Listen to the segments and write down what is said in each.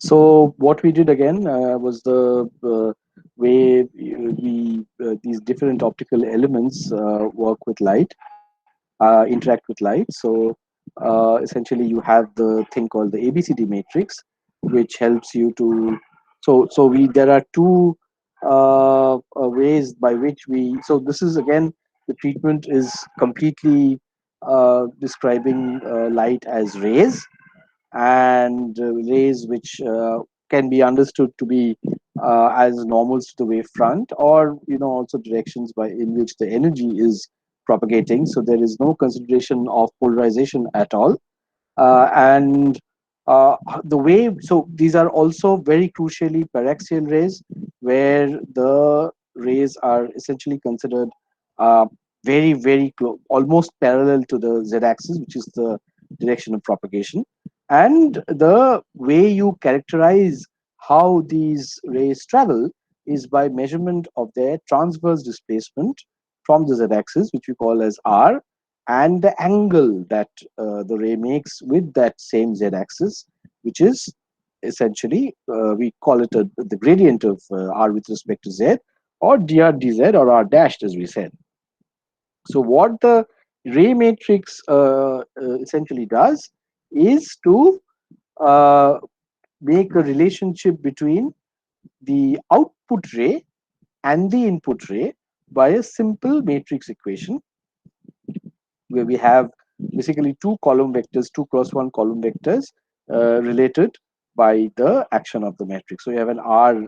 So what we did again was the way we these different optical elements work with light, interact with light. So essentially, you have the thing called the ABCD matrix, which helps you to. So we there are two ways by which we. So this is again, the treatment is completely describing light as rays, and rays which can be understood to be as normals to the wavefront, or also directions by in which the energy is propagating. So there is no consideration of polarization at all. And the way, so these are also very crucially paraxial rays, where the rays are essentially considered uh, very close, almost parallel to the z-axis, which is the direction of propagation. And the way you characterize how these rays travel is by measurement of their transverse displacement from the z-axis, which we call as r, and the angle that the ray makes with that same z-axis, which is essentially, we call it the gradient of r with respect to z, or dr dz, or r dashed, as we said. So what the ray matrix essentially does is to uh, make a relationship between the output ray and the input ray by a simple matrix equation, where we have basically two column vectors, 2 cross 1 column vectors related by the action of the matrix. So you have an R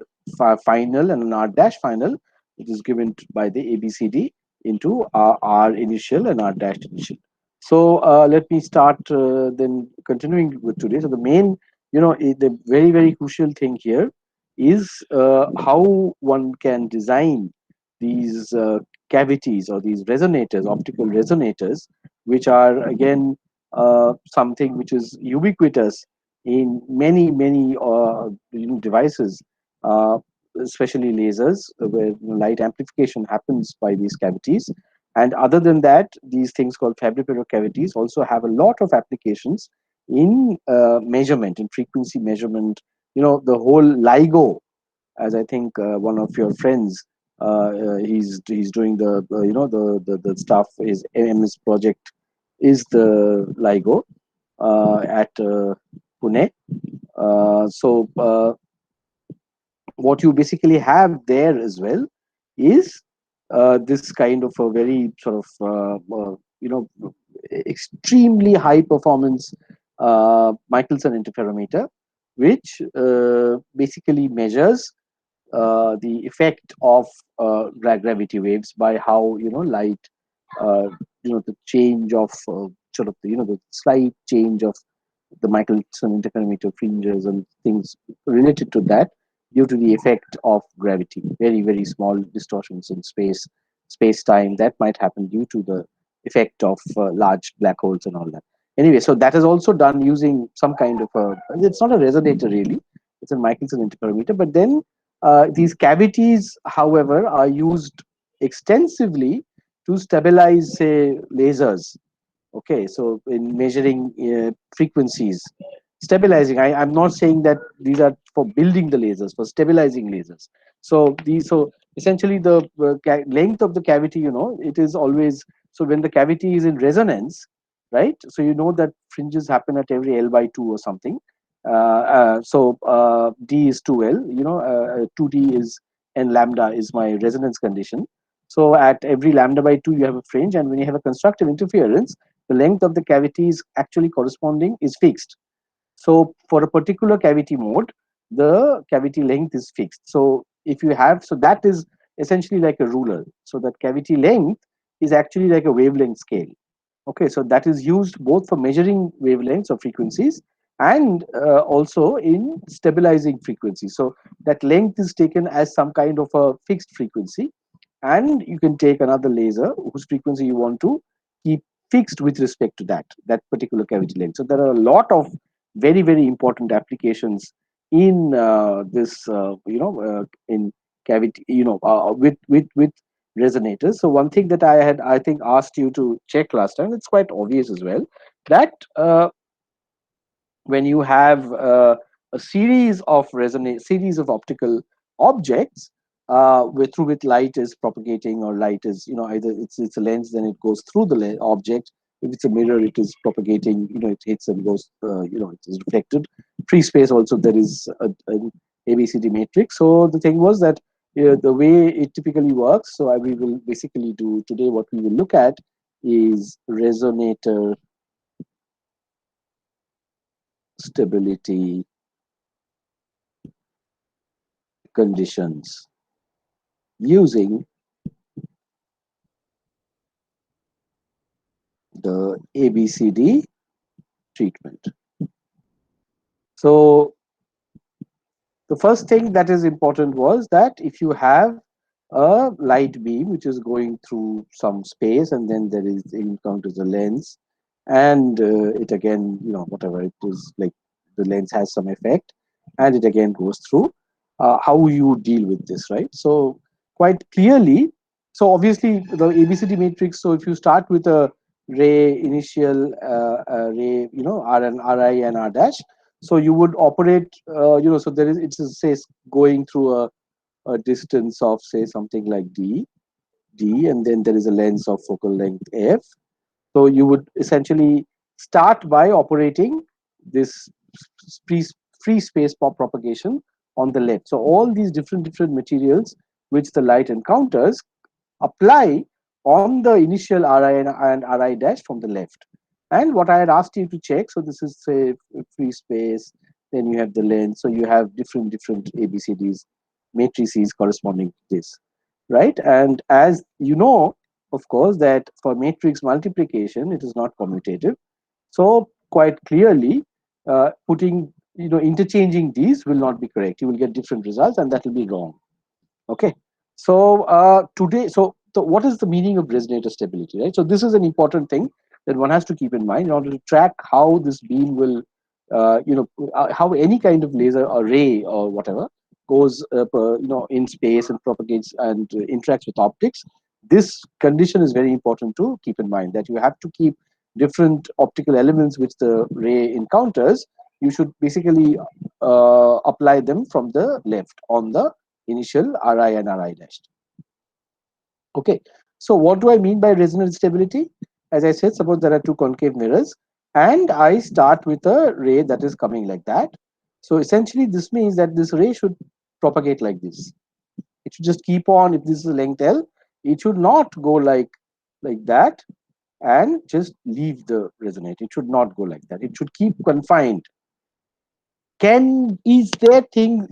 final and an R dash final, which is given by the ABCD into R initial and R dash initial. So let me start then continuing with today. So the main, the very crucial thing here is how one can design these cavities, or these resonators, optical resonators, which are again something which is ubiquitous in many devices, uh, especially lasers, where light amplification happens by these cavities. And other than that, these things called fabricator cavities also have a lot of applications in measurement, in frequency measurement. The whole LIGO, as I think one of your friends, he's doing the the stuff, is MS project is the LIGO at Pune. What you basically have there as well is this kind of a very sort of extremely high performance Michelson interferometer, which basically measures the effect of gravity waves by how light, uh, the change of sort of the slight change of the Michelson interferometer fringes and things related to that, due to the effect of gravity, very small distortions in space time that might happen due to the effect of large black holes and all that. Anyway, so that is also done using some kind of a, it's not a resonator really, it's a Michelson interferometer. But then these cavities, however, are used extensively to stabilize, say, lasers. Okay, so in measuring frequencies, stabilizing. I'm not saying that these are for building the lasers, for stabilizing lasers. So essentially the length of the cavity, it is always, so when the cavity is in resonance, right? So that fringes happen at every L by 2 or something. D is 2L. 2D is n lambda is my resonance condition. So at every lambda by 2, you have a fringe, and when you have a constructive interference, the length of the cavity is actually corresponding is fixed. So for a particular cavity mode, the cavity length is fixed. So if you have, so that is essentially like a ruler. So that cavity length is actually like a wavelength scale. Okay, so that is used both for measuring wavelengths or frequencies, and also in stabilizing frequencies. So that length is taken as some kind of a fixed frequency, and you can take another laser whose frequency you want to keep fixed with respect to that particular cavity length. So there are a lot of very important applications in this in cavity, with resonators. So one thing that I had, I think, asked you to check last time, it's quite obvious as well, that when you have a series of series of optical objects through which light is propagating, or light is, either it's a lens, then it goes through the object. If it's a mirror, it is propagating, it hits and goes, it is reflected. Free space also, there is an ABCD matrix. So the thing was that the way it typically works, so we will basically do today, what we will look at is resonator stability conditions using the ABCD treatment. So the first thing that is important was that if you have a light beam which is going through some space, and then there is encounters a lens, and it again, whatever it is, like the lens has some effect, and it again goes through, how you deal with this, right? So quite clearly, so obviously the ABCD matrix, so if you start with a ray initial, ray, R and Ri and R dash, so you would operate, so there is, it says going through a distance of, say, something like d, and then there is a lens of focal length f. So you would essentially start by operating this free, free space pop propagation on the left. So all these different materials which the light encounters apply on the initial Ri and Ri dash from the left. And what I had asked you to check, so this is, say, free space, then you have the lens, so you have different ABCDs, matrices corresponding to this, right? And as you know, of course, that for matrix multiplication, it is not commutative. So quite clearly, putting, interchanging these will not be correct. You will get different results, and that will be wrong. Okay. So today, so what is the meaning of resonator stability, right? So this is an important thing that one has to keep in mind in order to track how this beam will, how any kind of laser or ray or whatever goes, in space and propagates and interacts with optics. This condition is very important to keep in mind, that you have to keep different optical elements which the ray encounters. You should basically apply them from the left on the initial Ri and Ri dash. Okay, so what do I mean by resonant stability? As I said, suppose there are two concave mirrors, and I start with a ray that is coming like that. So essentially, this means that this ray should propagate like this. It should just keep on. If this is length L, it should not go like that and just leave the resonator. It should not go like that. It should keep confined. Is there things,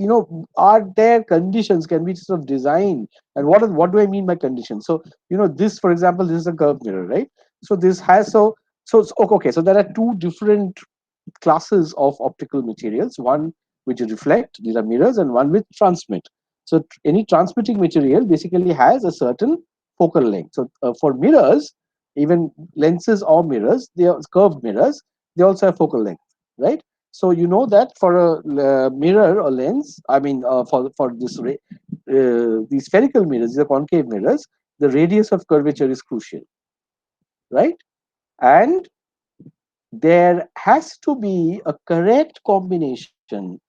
are there conditions, can be sort of designed, and what do I mean by conditions? So this, for example, this is a curved mirror, right? So this has, okay, so there are two different classes of optical materials, one which reflect, these are mirrors, and one which transmit. So any transmitting material basically has a certain focal length. So for mirrors, even lenses or mirrors, they are curved mirrors, they also have focal length, right? So you know that for a mirror or lens, I mean, for this these spherical mirrors, these are concave mirrors, the radius of curvature is crucial, right? And there has to be a correct combination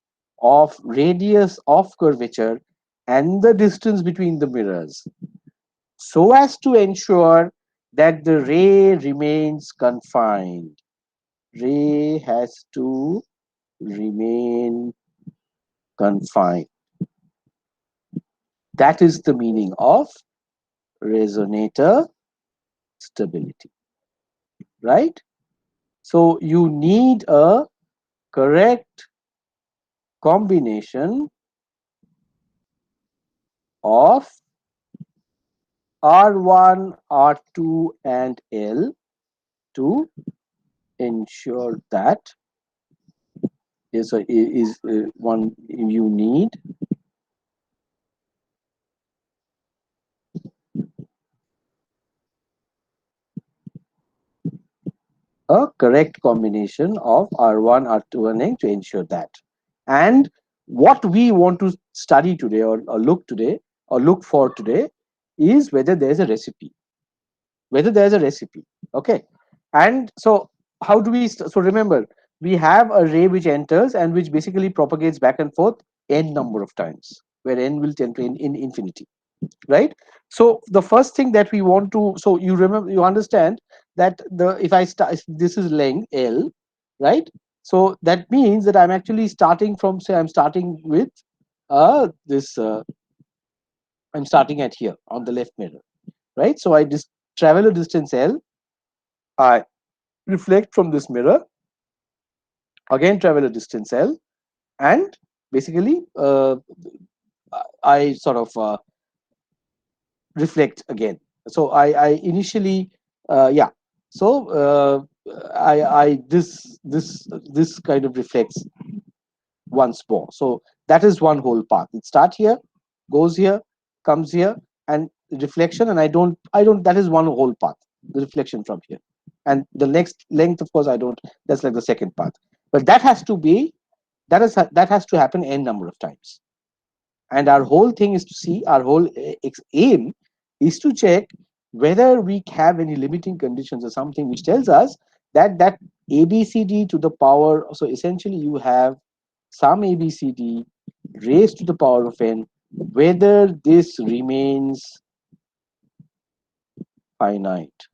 of radius of curvature and the distance between the mirrors, so as to ensure that the ray remains confined. Ray has to remain confined. That is the meaning of resonator stability, right? So you need a correct combination of R1, R2, and L to ensure that one you need a correct combination of R1, R2, and N to ensure that. And what we want to study today, or look for today, is whether there's a recipe. Whether there's a recipe. Okay. And so how do we, so remember, we have a ray which enters and which basically propagates back and forth n number of times, where n will tend to in infinity, right? So the first thing that we want to, so you remember, you understand that the, if I start, this is length L, right? So that means that I'm actually starting from, say I'm starting with this I'm starting at here on the left mirror, right? So I just travel a distance L, I reflect from this mirror, again travel a distance L, and basically I sort of reflect again. So I initially yeah. So I this kind of reflects once more. So that is one whole path. It starts here, goes here, comes here, and reflection. And I don't. That is one whole path. The reflection from here, and the next length, of course, I don't. That's like the second path. But that has to be, that has to happen n number of times. And our whole thing is to see, our whole aim is to check whether we have any limiting conditions or something which tells us that abcd to the power, so essentially you have some abcd raised to the power of n, whether this remains finite.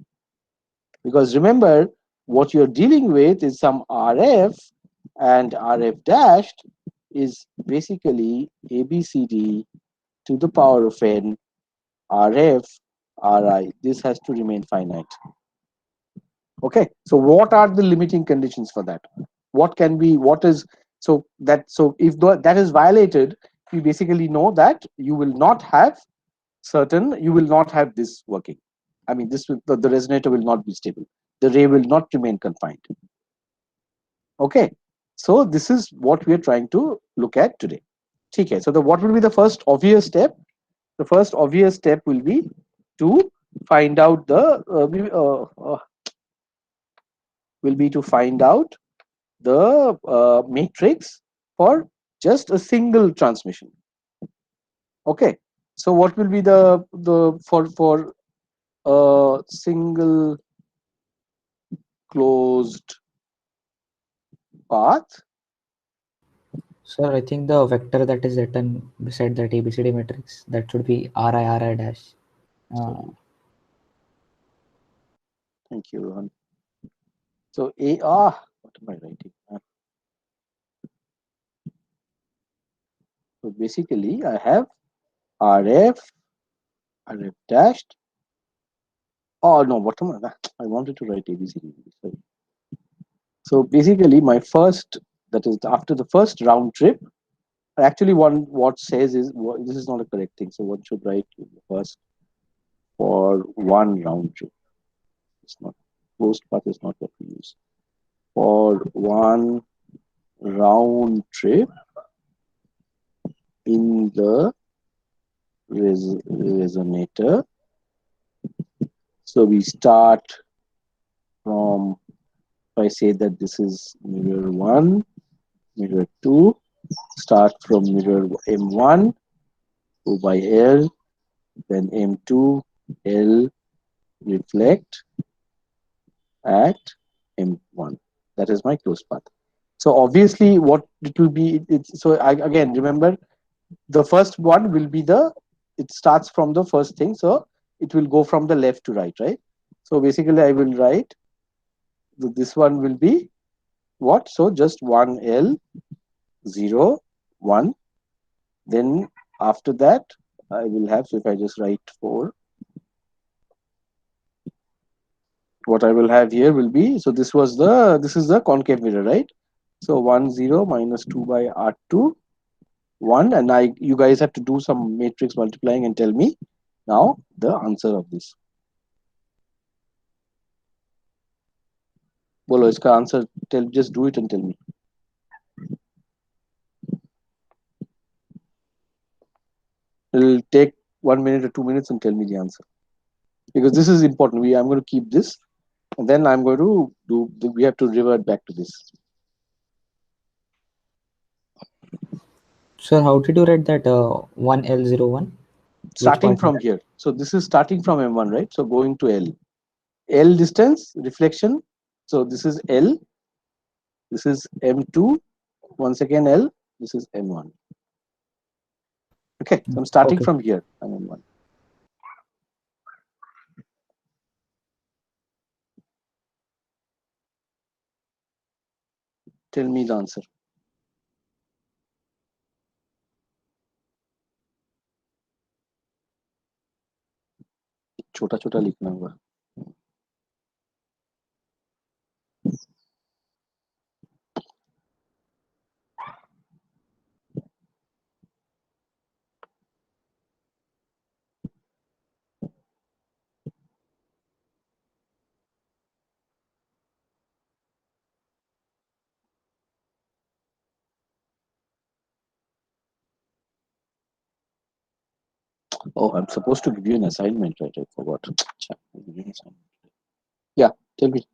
Because remember, what you're dealing with is some rf, and rf dashed is basically abcd to the power of n, rf, ri. This has to remain finite. Okay, so what are the limiting conditions for that? What can be, what is, so that, so if that is violated, you basically know that you will not have certain, you will not have this working. I mean, this will, the resonator will not be stable, the ray will not remain confined. Okay, so this is what we are trying to look at today. Okay, so what will be the first obvious step? The first obvious step will be to find out the will be to find out the matrix for just a single transmission. Okay, so what will be the for a single closed path? Sir, I think the vector that is written beside that ABCD matrix, that should be RI dash. Uh, So thank you, Rohan. So what am I writing? So basically, I have RF, RF dashed. Oh no, what am I? I wanted to write ABCD. Sorry. So basically, my first, that is after the first round trip. Actually, one what says is, this is not a correct thing. So one should write first for one round trip. It's not, closed path is not what we use. For one round trip in the resonator. So we start from, if I say that this is mirror 1, mirror 2, start from mirror M1, go by L, then M2, L, reflect at M1. That is my closed path. So obviously what it will be, so again, remember, the first one will be it starts from the first thing. So it will go from the left to right, right? So basically I will write, this one will be what? So just 1L, 0, 1. Then after that, I will have, so if I just write 4, what I will have here will be, so this is the concave mirror, right? So 1, 0 minus 2 by R2, 1. And you guys have to do some matrix multiplying and tell me now the answer of this. Bolo, iska answer, just do it and tell me. It'll take 1 minute or 2 minutes and tell me the answer. Because this is important. I'm going to keep this, and then I'm going to we have to revert back to this. sir, how did you write that 1L01? Which Starting part is from that? here. So this is starting from M1, right? So going to L. L distance, reflection. So this is L. This is M2. Once again L. This is M1. Okay, so I'm starting Okay. from here. I'm M1. Tell me the answer. छोटा छोटा लिखना होगा. Oh, I'm supposed to give you an assignment, right? I forgot. Yeah, tell me.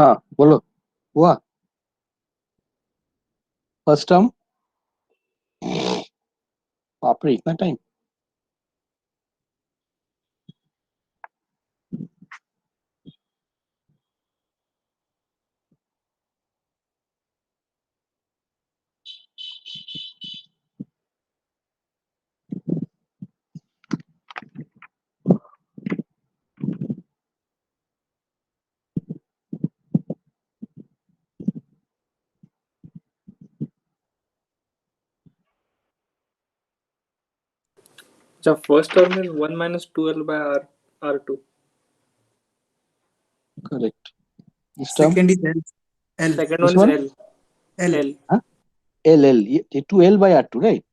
हाँ बोलो. हुआ first term. बाप रे इतना time. The first term is 1 minus 2L by R2. Correct. This term. Second is L. L. Second This one one? is L. L. Huh? L. ये 2L by R2, right?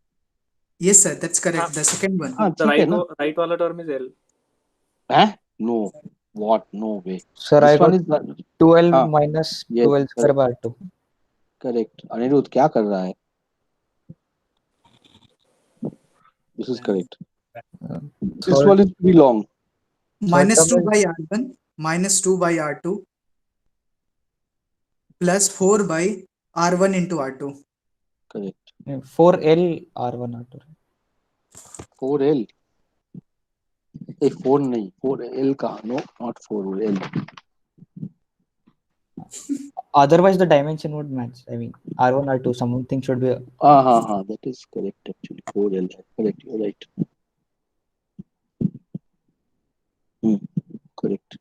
Yes, sir. That's correct. The second one. हाँ The ठीक है ना. right वाला term is L. Huh? No. What? No way. Sir, This I one got is not. 12 हाँ. minus Yes. 12 square by 2. Correct. Anirudh क्या कर रहा है? This is correct. This Third, one is pretty long. Minus term 2 is- by R1. Minus 2 by R2. Plus 4 by R1 into R2. Correct. 4L R1 R2. 4L. ए 4 नहीं 4L कहाँ? No, not 4L. Otherwise, the dimension would match. I mean, R1 R2. Something should be. हाँ. That is correct actually. 4L. Correct. You're right. Correct.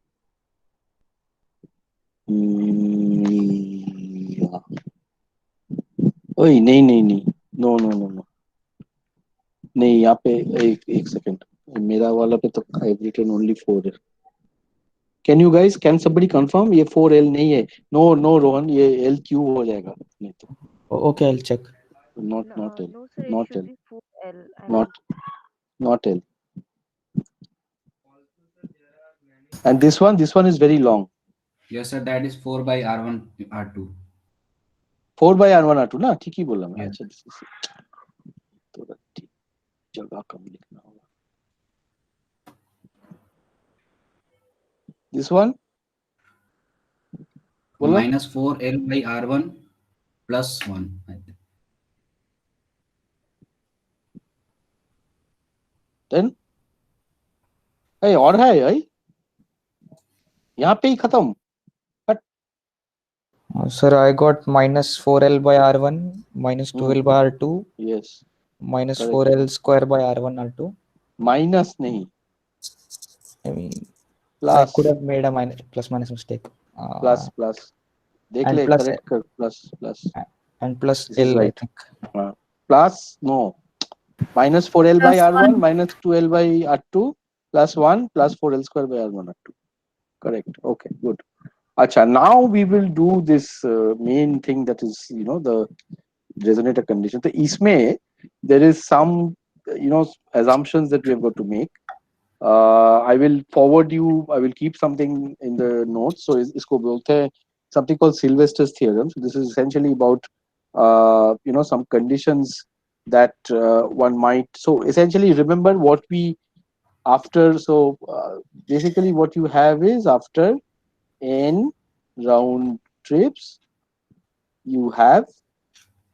Yeah. ओए नहीं. No. नहीं यहाँ पे एक second. मेरा वाला पे तो I've written only 4 है. Can somebody confirm ये 4L नहीं है? No रोहन ये L क्यों हो जाएगा? नहीं तो. Okay, I'll check. Not No, L. no, sir, it Not should L. be 4L. Not L. And this one is very long. Yes, sir. That is 4 by R1 R2. 4 by R1 R2 ना ठीक ही बोला मैं. Yeah. अच्छा थोड़ा ठीक जगह कम लिखना होगा. This one बोलो. Minus 4L by R1 plus 1. I think. Then और है यहाँ पे ही खत्म. Sir, I got minus 4L by R1, minus 2L by R2, Yes. minus Correct. 4L square by R1 R2. Minus नहीं. I mean, So I plus could have made a plus minus mistake. plus plus. देख And ले, plus correct कर, plus. and plus This is L, I right. think. Plus no. Minus 4L by Plus R1 1. minus 2L by R2 plus 1 plus 4L square by R1 R2. Correct. Okay, good. Acha, now we will do this main thing, that is, the resonator condition. So इसमें there is some, assumptions that we have got to make. I will forward you, I will keep something in the notes. So इसको बोलते हैं something called Sylvester's theorem. So this is essentially about, some conditions that one might. So essentially, remember what we after. So basically, what you have is after n round trips, you have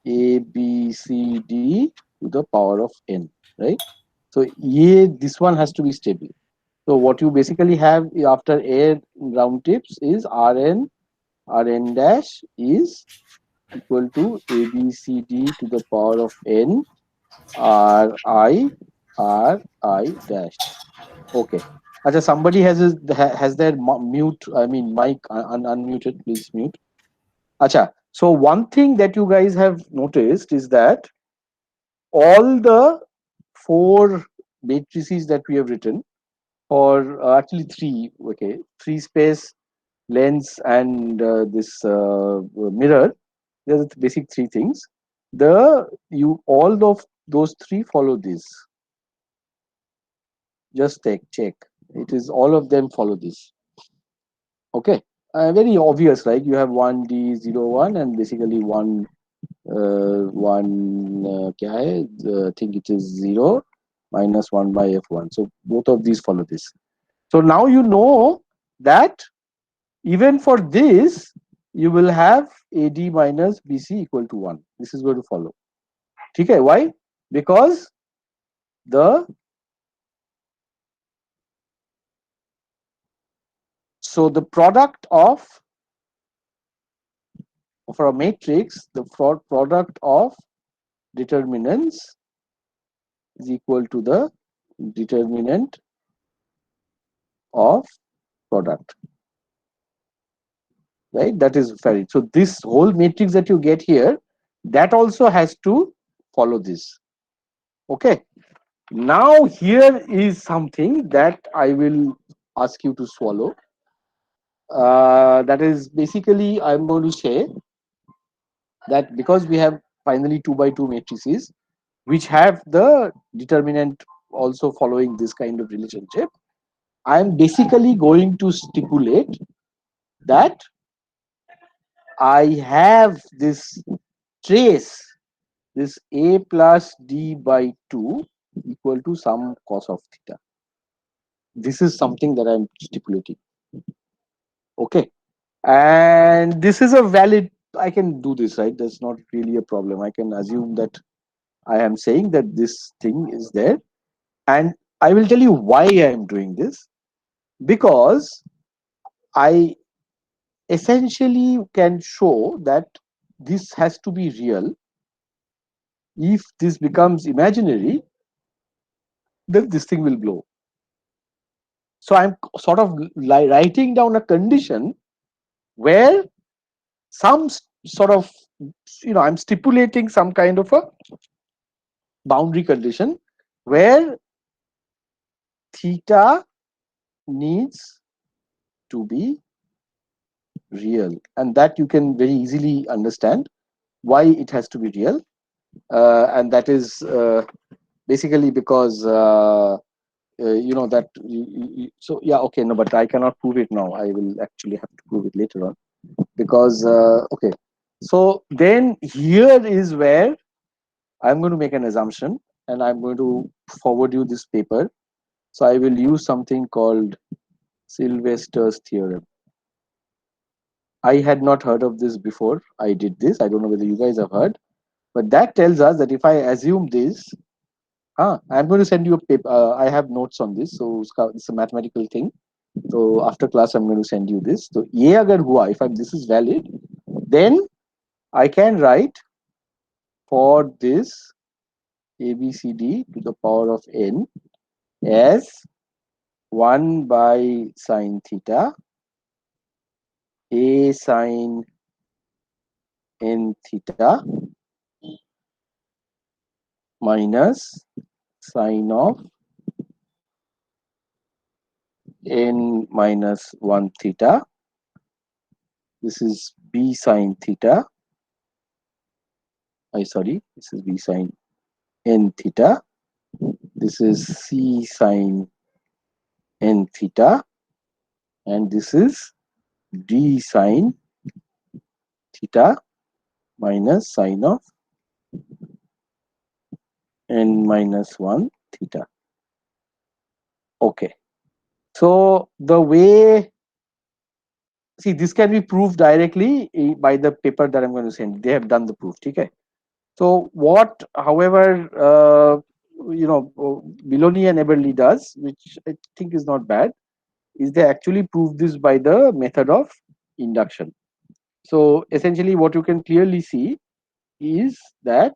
a, B, C, D to the power of n, right? So this one has to be stable. So what you basically have after a round trips is Rn dash is equal to A, B, C, D to the power of n Ri dash. Okay. Acha, somebody has their mute, I mean mic unmuted, please mute. Acha, so one thing that you guys have noticed is that all the 4 matrices that we have written, or actually 3, okay, 3 space, lens, and this mirror, these are the basic 3 things. All of those 3 follow this. Just check. It is all of them follow this. Okay. Very obvious, right? You have 1D01 and basically one क्या है? I think it is 0 minus 1 by f1. So both of these follow this. So now you know that even for this, you will have AD minus BC equal to 1. This is going to follow. Okay, why? Because the product of, for a matrix, the product of determinants is equal to the determinant of product, right? That is valid. So this whole matrix that you get here, that also has to follow this. Okay. Now here is something that I will ask you to swallow. That is basically, I'm going to say that because we have finally 2 by 2 matrices which have the determinant also following this kind of relationship, I'm basically going to stipulate that I have this trace, this A plus D by 2 equal to some cos of theta. This is something that I'm stipulating. Okay. And this is a valid, I can do this, right? That's not really a problem. I can assume that I am saying that this thing is there. And I will tell you why I am doing this. Because I essentially can show that this has to be real. If this becomes imaginary, then this thing will blow. So I'm sort of writing down a condition where some sort of, I'm stipulating some kind of a boundary condition where theta needs to be real, and that you can very easily understand why it has to be real, and that is basically because that so yeah, okay, no, but I cannot prove it now. I will actually have to prove it later on, because okay, so then here is where I'm going to make an assumption, and I'm going to forward you this paper. So I will use something called Sylvester's theorem. I had not heard of this before I did this. I don't know whether you guys have heard, but that tells us that if I assume this, I'm going to send you a paper. I have notes on this, so it's a mathematical thing. So after class, I'm going to send you this. So ये अगर हुआ, if this is valid, then I can write for this ABCD to the power of n as 1 by sine theta a sine n theta minus sine of n minus 1 theta. This is b sine theta. Sorry, this is b sine n theta. This is c sine n theta, and this is d sine theta minus sine of n minus 1 theta. Okay, so the way, see, this can be proved directly by the paper that I'm going to send. They have done the proof. Okay. So what, however, Miloni and Eberle does, which I think is not bad, is they actually prove this by the method of induction. So essentially, what you can clearly see is that,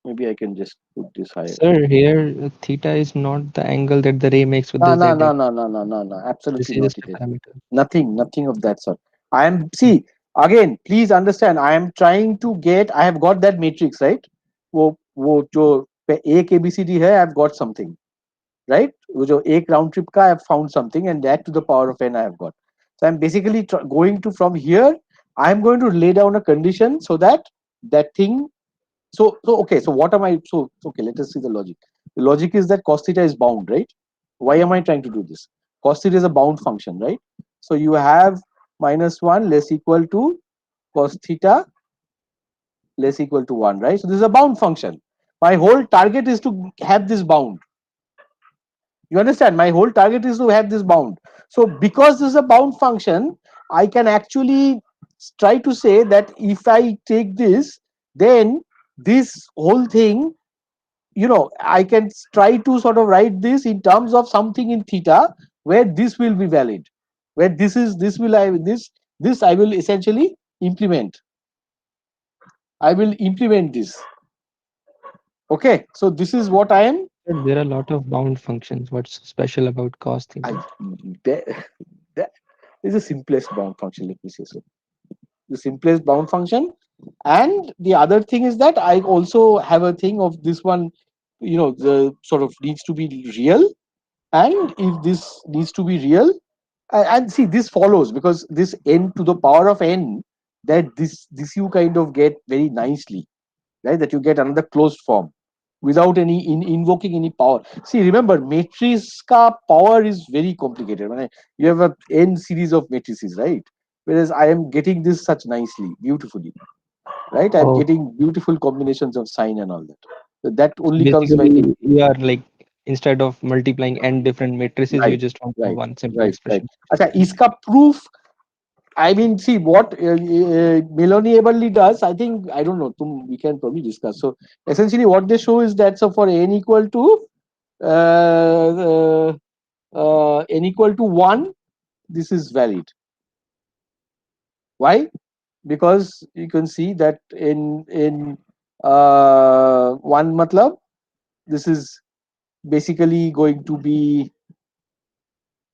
maybe I can just put this higher. Sir, here theta is not the angle that the ray makes with No, the no, z no, axis. no, This absolutely is not. just It a is parameter. nothing of that sort. I am, see, again, please understand, I am trying to get, I have got that matrix, right? वो जो एक ABCD है, I've got something, right? वो जो एक round trip का, I have found something, and that to the power of n I have got. So I'm basically going to, from here, I'm going to lay down a condition so that that thing. So okay. So what am I? So okay. Let us see the logic. The logic is that cos theta is bound, right? Why am I trying to do this? Cos theta is a bound function, right? So you have -1 less equal to cos theta less equal to 1, right? So this is a bound function. My whole target is to have this bound. You understand? My whole target is to have this bound. So because this is a bound function, I can actually try to say that if I take this, then this whole thing, I can try to sort of write this in terms of something in theta where this will be valid, where this I will essentially implement. I will implement this. Okay, so this is what I am. Sir, there are a lot of bound functions. What's special about cos theta? That is the simplest bound function. Let me say so. The simplest bound function, and the other thing is that I also have a thing of this one. The sort of needs to be real, and if this needs to be real, and see, this follows because this n to the power of n, that this you kind of get very nicely, right? That you get another closed form without any invoking any power. See, remember, matrix ka power is very complicated. You have a n series of matrices, right? Whereas I am getting this such nicely, beautifully, right? I'm Oh, getting beautiful combinations of sign and all that. So that so only comes by basically, you are like, instead of multiplying n different matrices, you right, just want to have right, one simple right. expression. Acha, iska proof, I mean, see what Meloni Eberle does. I think, I don't know. We can probably discuss. So essentially, what they show is that, so for n equal to uh, n equal to 1, this is valid. Why? Because you can see that in 1 matlab, this is basically going to be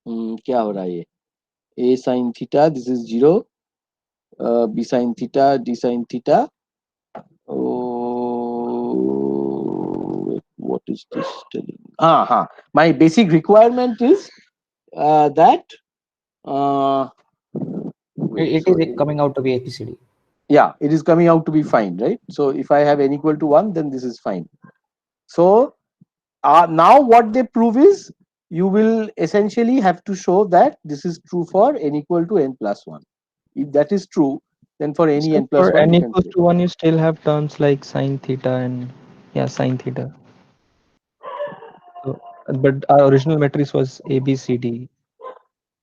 क्या हो रहा है ये? A sin theta, this is 0, B sin theta, D sin theta. Oh, what is this telling? My basic requirement is that wait, It is sorry. coming out to be ABCD. Yeah, it is coming out to be fine, right? So if I have n equal to 1, then this is fine. So now what they prove is, you will essentially have to show that this is true for n equal to n plus 1. If that is true, then for any So n plus for 1 n you can equals say. to 1, you still have terms like sine theta and, yeah, sine theta. So, but our original matrix was A, B, C, D.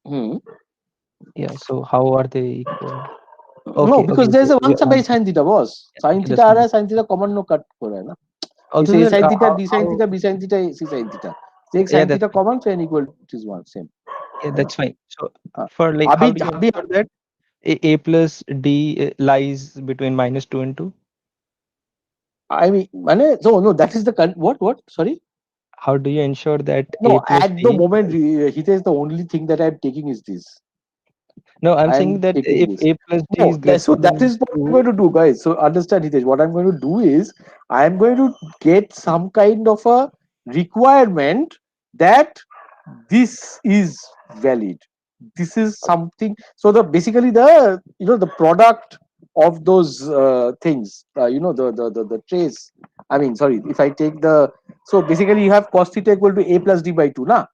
Hmm. Yeah, so how are they equal? No, Okay, because okay, there's okay. a We 1 by sine theta, boss. yeah, Sine okay, theta that's आ रहा fine. है, sine theta common no cut हो रहा है ना. It's Also, a sir, sin theta, B sin how theta, B sin theta, C sin theta. Take yeah, sin that's theta fine. common, so n equal is 1, same. Yeah, है ना? that's fine. So हाँ. for like, how अभी do you अभी ensure that A plus D lies between -2 and 2? I mean, no, that is the what? Sorry. how do you ensure that No, A plus at the D? moment, Hitesh, the only thing that I'm taking is this. No, I'm I saying am that taking if this. A plus D No, is greater so that than is what I'm 2, going to do, guys. So understand, Hitesh. What I'm going to do is I'm going to get some kind of a requirement that this is valid. This is something. So the basically the the product of those things. The trace. I mean, sorry. If I take the so basically you have cos theta equal to a plus d by 2, na.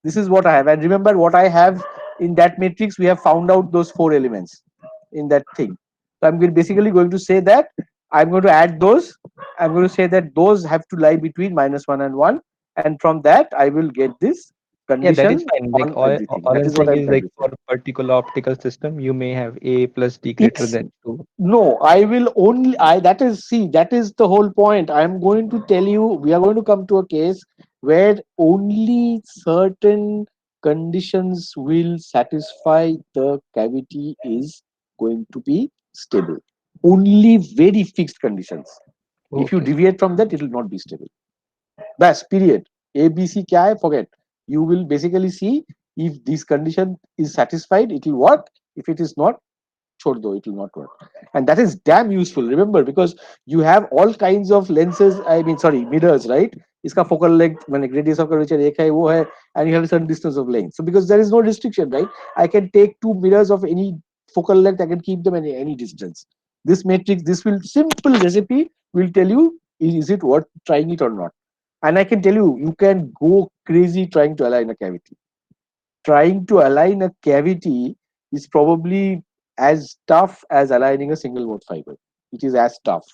This is what I have, and remember what I have in that matrix. We have found out those four elements in that thing. So I'm basically going to say that I'm going to add those. I'm going to say that those have to lie between -1 and 1, and from that I will get this yeah, that is condition fine. Like on everything. all That I'm is what saying I'm is trying like to say. for a particular optical system, you may have A plus D greater It's than 2. no, I will only I that is see that is the whole point. I'm going to tell you we are going to come to a case where only certain conditions will satisfy the cavity is going to be stable. Only very fixed conditions. If you Okay. deviate from that, it will not be stable. That's period. A B C kya hai? Forget. You will basically see if this condition is satisfied, it will work. If it is not, chhod do, it will not work. And that is damn useful, remember, because you have all kinds of lenses, I mean sorry, mirrors, right? Iska focal length, radius of curvature ek hai, wo hai, and you have a certain distance of length. So because there is no restriction, right? I can take two mirrors of any focal length, I can keep them at any distance. This matrix, this will simple recipe will tell you is it worth trying it or not. And I can tell you, you can go crazy trying to align a cavity. Trying to align a cavity is probably as tough as aligning a single mode fiber. It is as tough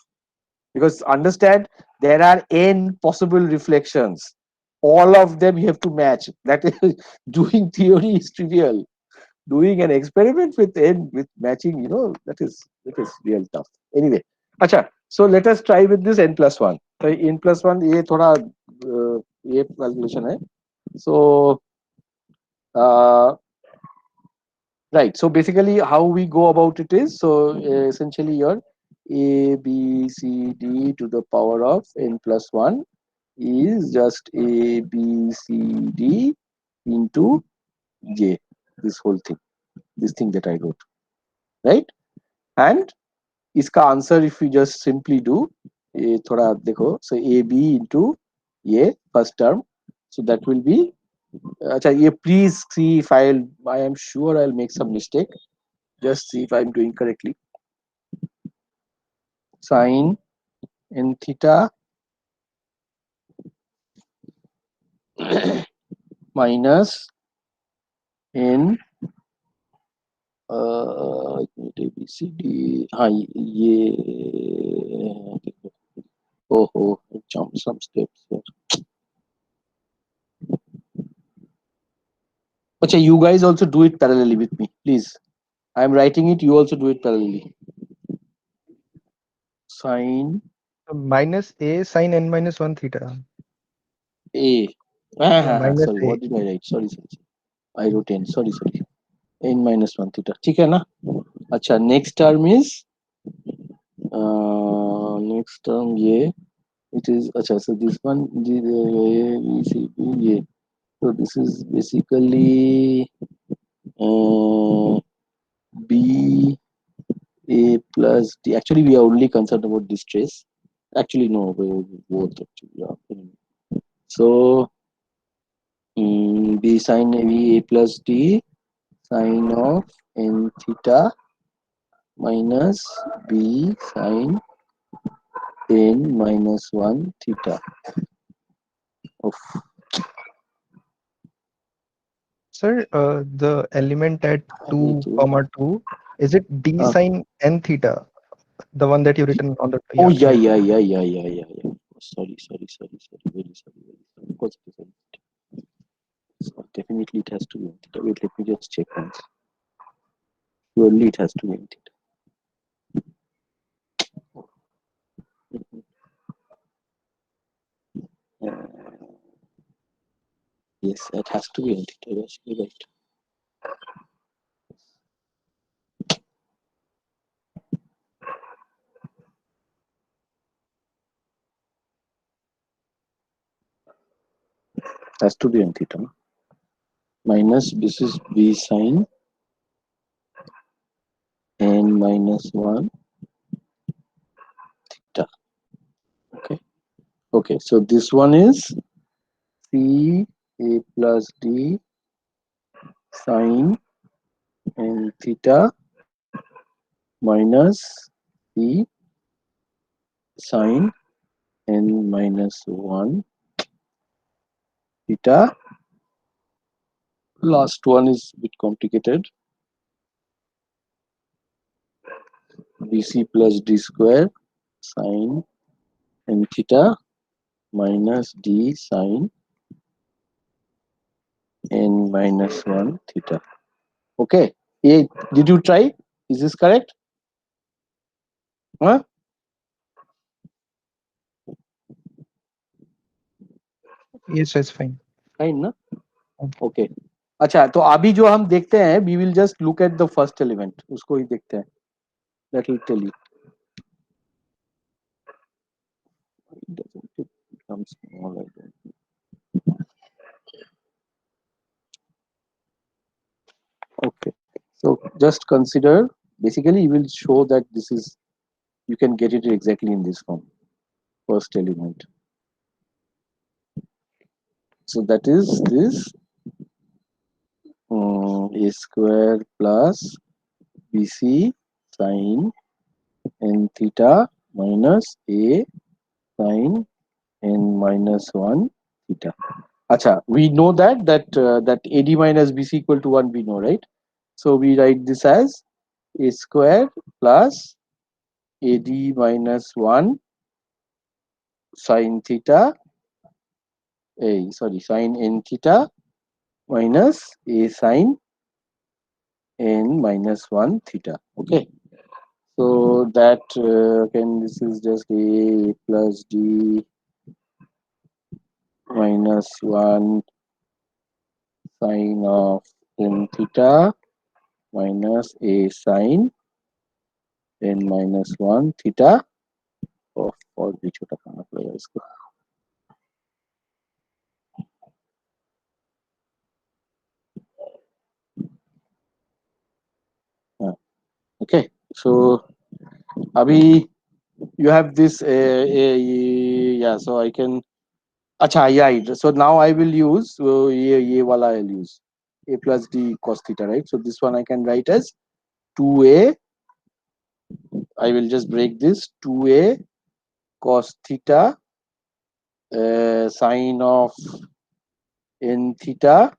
because understand there are n possible reflections. All of them you have to match. That is doing theory is trivial. Doing an experiment with n with matching, that is real tough. Anyway, acha. So let us try with this n plus one. So n plus one ये थोड़ा ये calculation है. So right. So basically, how we go about it is essentially your a b c d to the power of n plus one is just a b c d into j. This whole thing, this thing that I wrote, right? And इसका answer if we just simply do ये थोड़ा देखो so a b into ये first term, so that will be अच्छा ये please see if I am sure I'll make some mistake. Just see if I'm doing correctly. Sine n theta minus n ABCD. हाँ ये oh jump some steps here. अच्छा you guys also do it parallelly with me, please. I'm writing it. You also do it parallelly. Sine Minus A sine n minus 1 theta. A. Minus Sorry, A. what did I write? Sorry. I wrote n. Sorry. N minus 1 theta. ठीक है ना? अच्छा, next term is next term ये. It is अच्छा. So this one yeah. So this is basically B A plus D. Actually, we are only concerned about this trace. Actually, no, both actually. Yeah. So B sine A plus D sine of n theta minus B sine n minus 1 theta. Of Sir, the element at 2 comma 2, is it d uh, sine n theta? The one that you written on the oh yeah, yeah. image. Sorry. Very sorry. Of course it is n theta. So definitely it has to be n theta. Wait, let me just check once. Surely it has to be n theta. Yes, it has to be n theta. You're actually right. has to be n theta, minus this is b sine n minus 1 theta. Okay. Okay. So this one is c a plus d sine n theta minus c sine n minus 1 theta. Last one is a bit complicated. bc plus d square sine n theta minus d sine n minus 1 theta. Okay. A, did you try? Is this correct? Huh? Yes, it's fine. Fine, na? Okay. Okay. अच्छा तो अभी जो हम देखते हैं we will just look at the first element, उसको ही देखते हैं. That will tell you. It doesn't become small like that. Okay. So just consider, basically you will show that this is, you can get it exactly in this form. First element. So that is this a square plus bc sine n theta minus a sine n minus 1 theta. Acha, we know that that AD minus BC equal to 1 we know, right? So we write this as a square plus AD minus 1 sine theta, sine n theta minus a sine n minus 1 theta. Okay. So that again this is just a plus d minus 1 sine of n theta minus a sine n minus 1 theta. और भी छोटा करना पड़ेगा इसको. Okay, so abhi you have this yeah, so I can, acha, yeah, so now I will use ye wala I'll use a plus d cos theta, right? So this one I can write as 2a, I will just break this, 2a cos theta sine of n theta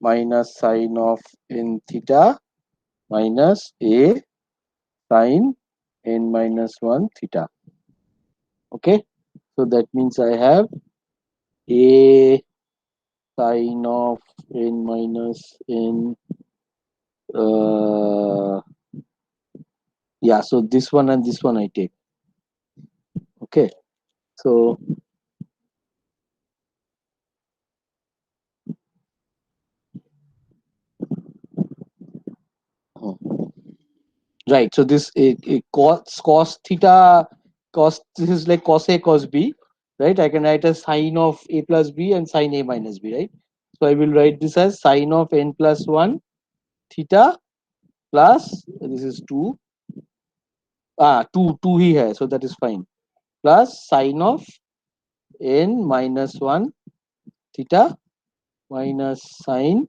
minus sine of n theta minus a sine n minus 1 theta. Okay, so that means I have a sine of n minus n, yeah, so this one and this one I take. Okay, so right, so this cos theta, this is like cos a cos b, right? I can write as sine of a plus b and sine a minus b, right? So I will write this as sine of n plus 1 theta plus, this is 2, 2 ही है, so that is fine, plus sine of n minus 1 theta minus sine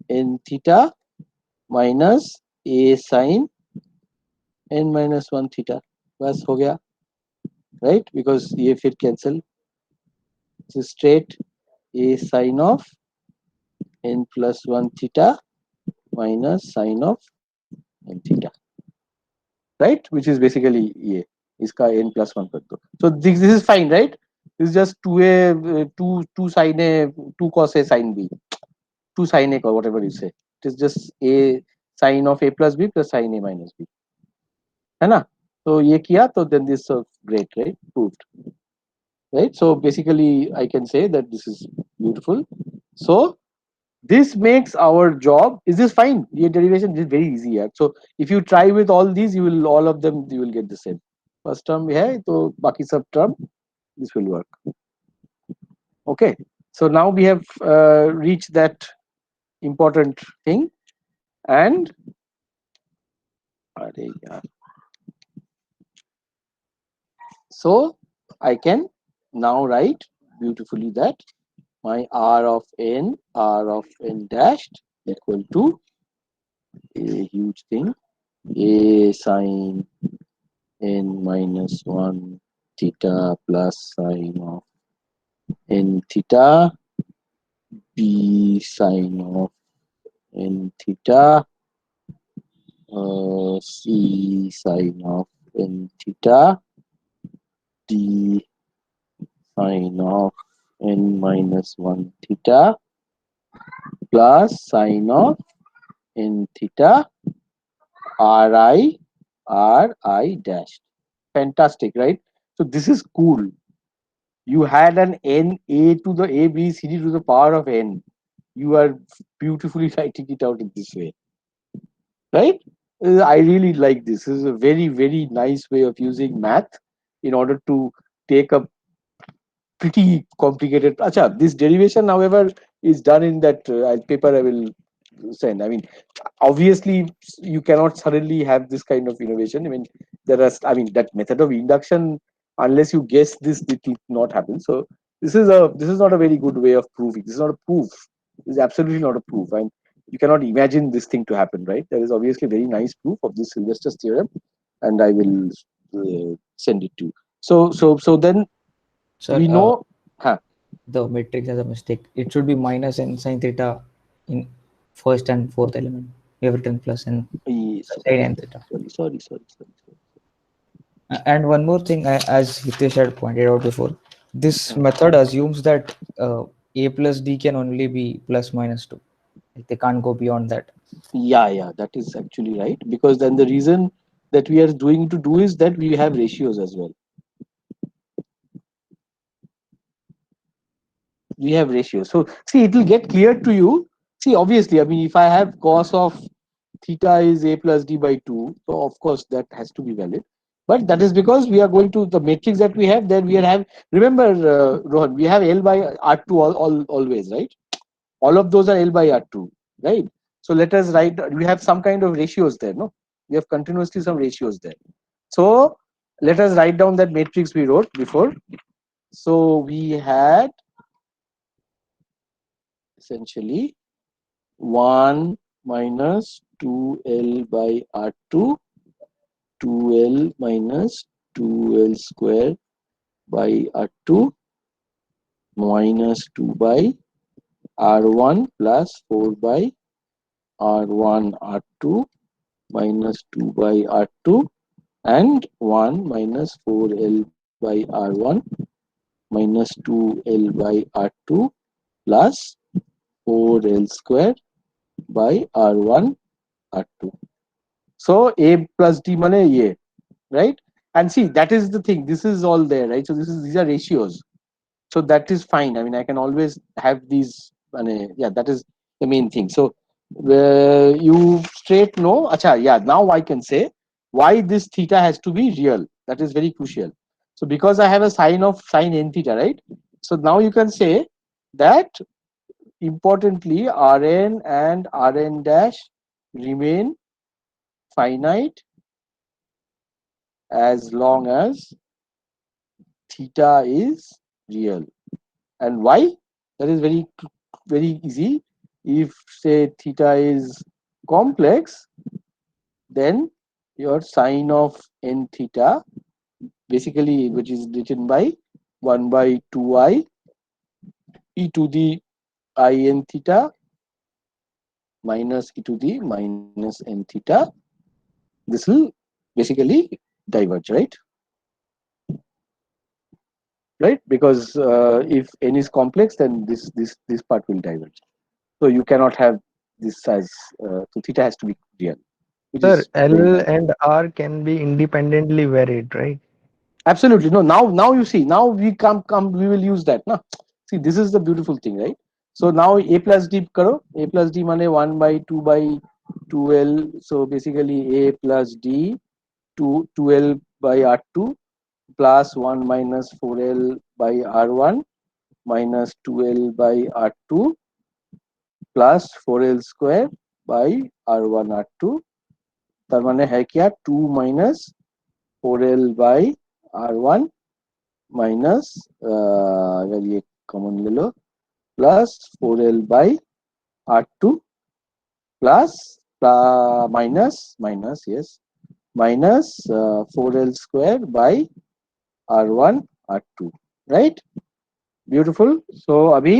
n theta minus a sine n minus 1 theta. बस हो गया, right? Because ये फिर cancel, so straight a sine of n plus 1 theta minus sine of n theta, right? Which is basically ये, इसका n plus 1 कर दो. So this is fine, right? This is just 2a 2 sine a 2 cos a sine b, 2 sine a or whatever you say. It is just a sine of a plus b plus sine a minus b, है ना? So ये किया तो then this is great, right? Proved, right? So basically I can say that this is beautiful. So this makes our job, is this fine? Your derivation is very easy, yeah. So if you try with all these, you will, all of them you will get the same. First term है तो बाकी सब term this will work. Okay, So now we have reached that important thing, and so I can now write beautifully that my r of n dashed equal to a huge thing, a sine n minus 1 theta plus sine of n theta, b sine of n theta, c sine of n theta, d sine of n minus 1 theta plus sine of n theta ri dash. Fantastic, right? So this is cool. You had an n a to the a b c d to the power of n. You are beautifully writing it out in this way, right? I really like this. This is a very nice way of using math in order to take a pretty complicated. Acha, this derivation, however, is done in that paper I will send. I mean, obviously, you cannot suddenly have this kind of innovation. I mean, that method of induction, unless you guess this, it will not happen. So this is not a very good way of proving. This is not a proof. This is absolutely not a proof. And you cannot imagine this thing to happen, right? There is obviously very nice proof of this Sylvester's theorem, and I will send it to you. So then Sir, we know. the matrix has a mistake. It should be minus n sine theta in first and fourth element. We have written plus n sine n theta. Sorry. And one more thing, as Hitesh had pointed out before, this method assumes that a plus d can only be plus minus 2. Like they can't go beyond that. Yeah, that is actually right. Because then the reason that we are doing to do is that we have ratios as well. We have ratios. So see, it will get clear to you. See, obviously, I mean, if I have cos of theta is a plus d by 2, so of course that has to be valid. But that is because we are going to the matrix that we have. Then we have, remember, Rohan, we have L by R2 always, right? All of those are L by R2, right? So let us write, we have some kind of ratios there, no? We have continuously some ratios there. So let us write down that matrix we wrote before. So we had essentially 1 minus 2L by R2, 2L minus 2L square by R2 minus 2 by R1 plus 4 by R1 R2 minus 2 by R2 and 1 minus 4L by R1 minus 2L by R2 plus 4L square by R1 R2. So A plus D mane ye, right? And see, that is the thing. This is all there, right? So these are ratios. So that is fine. I mean, I can always have these. Yeah, that is the main thing. So you straight know. Acha, yeah. Now I can say why this theta has to be real. That is very crucial. So because I have a sine of sine n theta, right? So now you can say that importantly, Rn and Rn dash remain finite as long as theta is real. And why? That is very easy. If say theta is complex, then your sine of n theta, basically, which is written by 1 by 2i e to the I n theta minus e to the minus n theta, this will basically diverge, right? Right, because if n is complex, then this part will diverge. So you cannot have this as so theta has to be real. Sir, L and R can be independently varied, right? Absolutely. No, now you see, now we we will use that. No? See, this is the beautiful thing, right? So now A plus D karo. A plus D mane 1 by 2 by 2L. So basically A plus D 2L by R2 plus 1 minus 4L by R1 minus 2L by R2 plus 4L square by R1 R2 तार माने है क्या 2 minus 4L by R1 minus अगर ये common ले लो plus 4L by R2 plus minus yes minus 4L square by R1 R2 right beautiful so अभी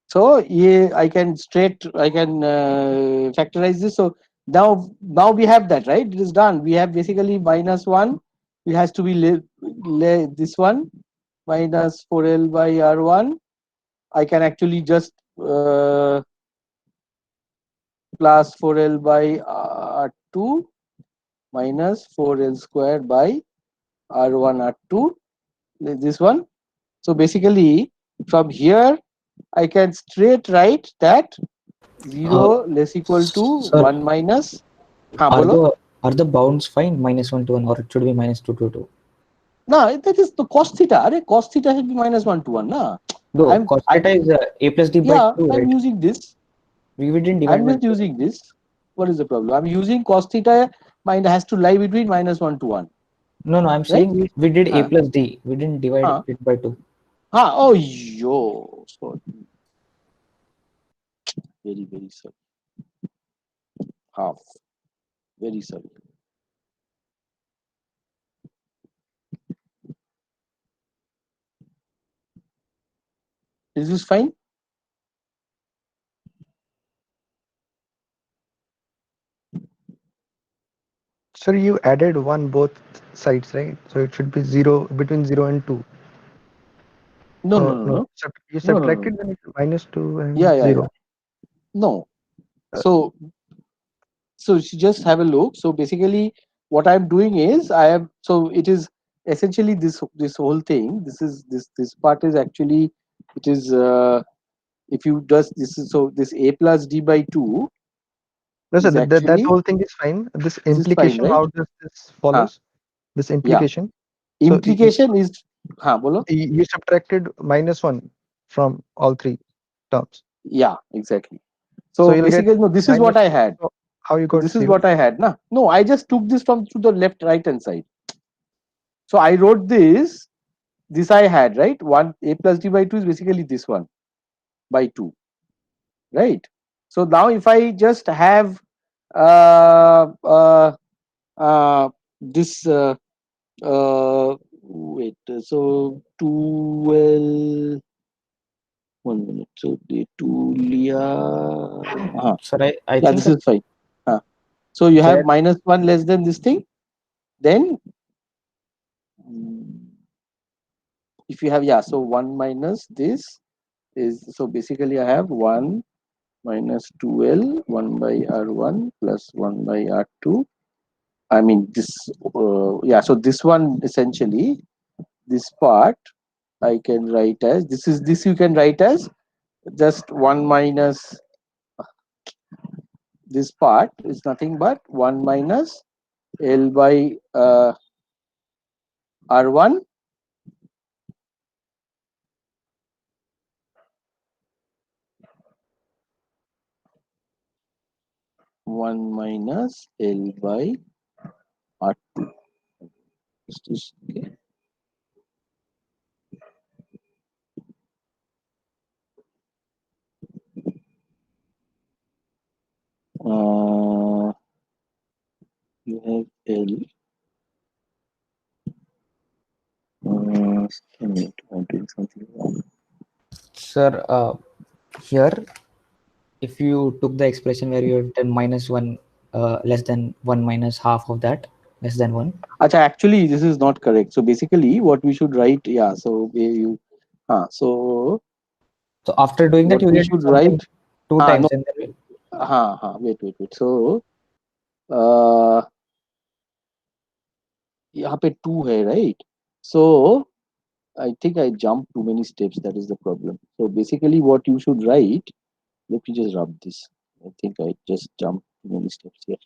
so yeah I can factorize this so now we have that right it is done we have basically minus 1 it has to be this one minus 4L by R1 I can actually just plus 4L by R2 minus 4L square by R1 R2 this one so basically from here I can straight write that 0 less equal to Sir, 1 minus हाँ are बोलो the bounds fine -1 to 1 or it should be -2 to 2? No, that is the cos theta. Arey, cos theta should be -1 to 1. Na? No, cos theta is a plus d by Yeah, 2, I'm right? using this. We didn't divide I'm by just 2. using this. What is the problem? I'm using cos theta. Mine has to lie between -1 to 1. No, I'm Right? saying we did a Huh. plus d. We didn't divide Huh. it by 2. Oh, yo. Sorry. Very, very sorry. Half. Very sorry. Is this fine? Sir, you added 1 both sides, right? So it should be 0 between 0 and 2. No, no, Oh, no, no. no. You No, no, no. subtracted then it's -2 Yeah, and yeah, 0. yeah. No. Uh, So you just have a look. So basically, what I'm doing is I am so it is essentially this whole thing. This part is actually it is if you does this is so this a plus d by 2 No, sir, is that actually whole thing is fine. This this is fine, implication, right? how does this Huh, follows? This yeah. implication. So Implication is bolo. you subtracted -1 from all three terms. Yeah, exactly. So So you'll get basically, no, this is what I -2. had. So how you So got this is 0? what I had. Nah, no, I just took this from to the left right hand side. So I wrote this. This I had right. One a plus d by 2 is basically this one by 2. Right. So now if I just have uh, uh, this wait so 2L 1 minute so the 2 Sir, I yeah think this is fine so you have where -1 less than this thing then if you have so 1 minus this is so basically I have 1 minus 2L 1 by R1 plus 1 by R2 I mean this so this one essentially this part I can write as this you can write as just 1 minus this part is nothing but 1 minus L by R1 1 minus L by R2 is this okay you have L I'm doing something wrong. sir, here if you took the expression where you have done -1 less than 1 minus half of that less than 1. Acha, actually this is not correct so basically what we should write so you so So after doing that, what you we get should something write 2 no times and then wait so uh यहाँ पे 2 है right so I think I jumped too many steps that is the problem so basically what you should write let me just rub this I think I just jumped too many steps here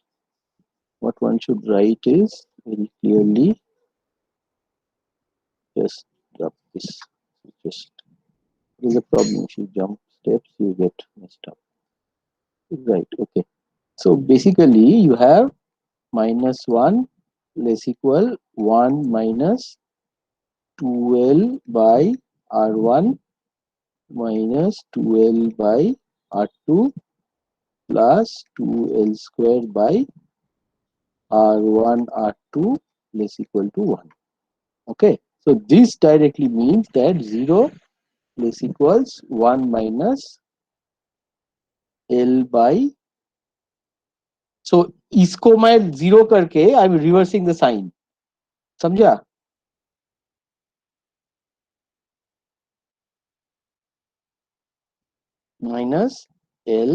what one should write is very clearly just drop this. Just there's a problem. If you jump steps, you get messed up. Right. Okay. So basically, you have -1 less equal 1 minus 2L by R1 minus 2L by R2 plus 2L squared by R1 R2 less equal to 1. Okay. So this directly means that 0 less equals 1 minus L by, so इसको मैं 0 करके I am reversing the sign, समझा? Minus L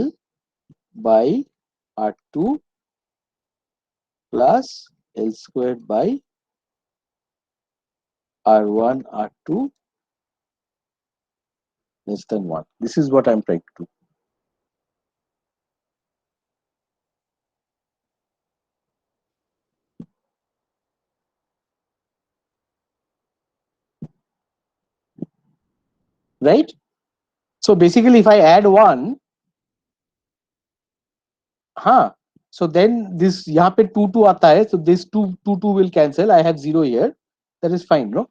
by R2 plus L squared by R1 R2 less than 1. This is what I'm trying to do. Right? So basically if I add 1, हाँ, so then this यहाँ पे 2 2 आता है, so this 2 2 will cancel. I have 0 here. That is fine, no?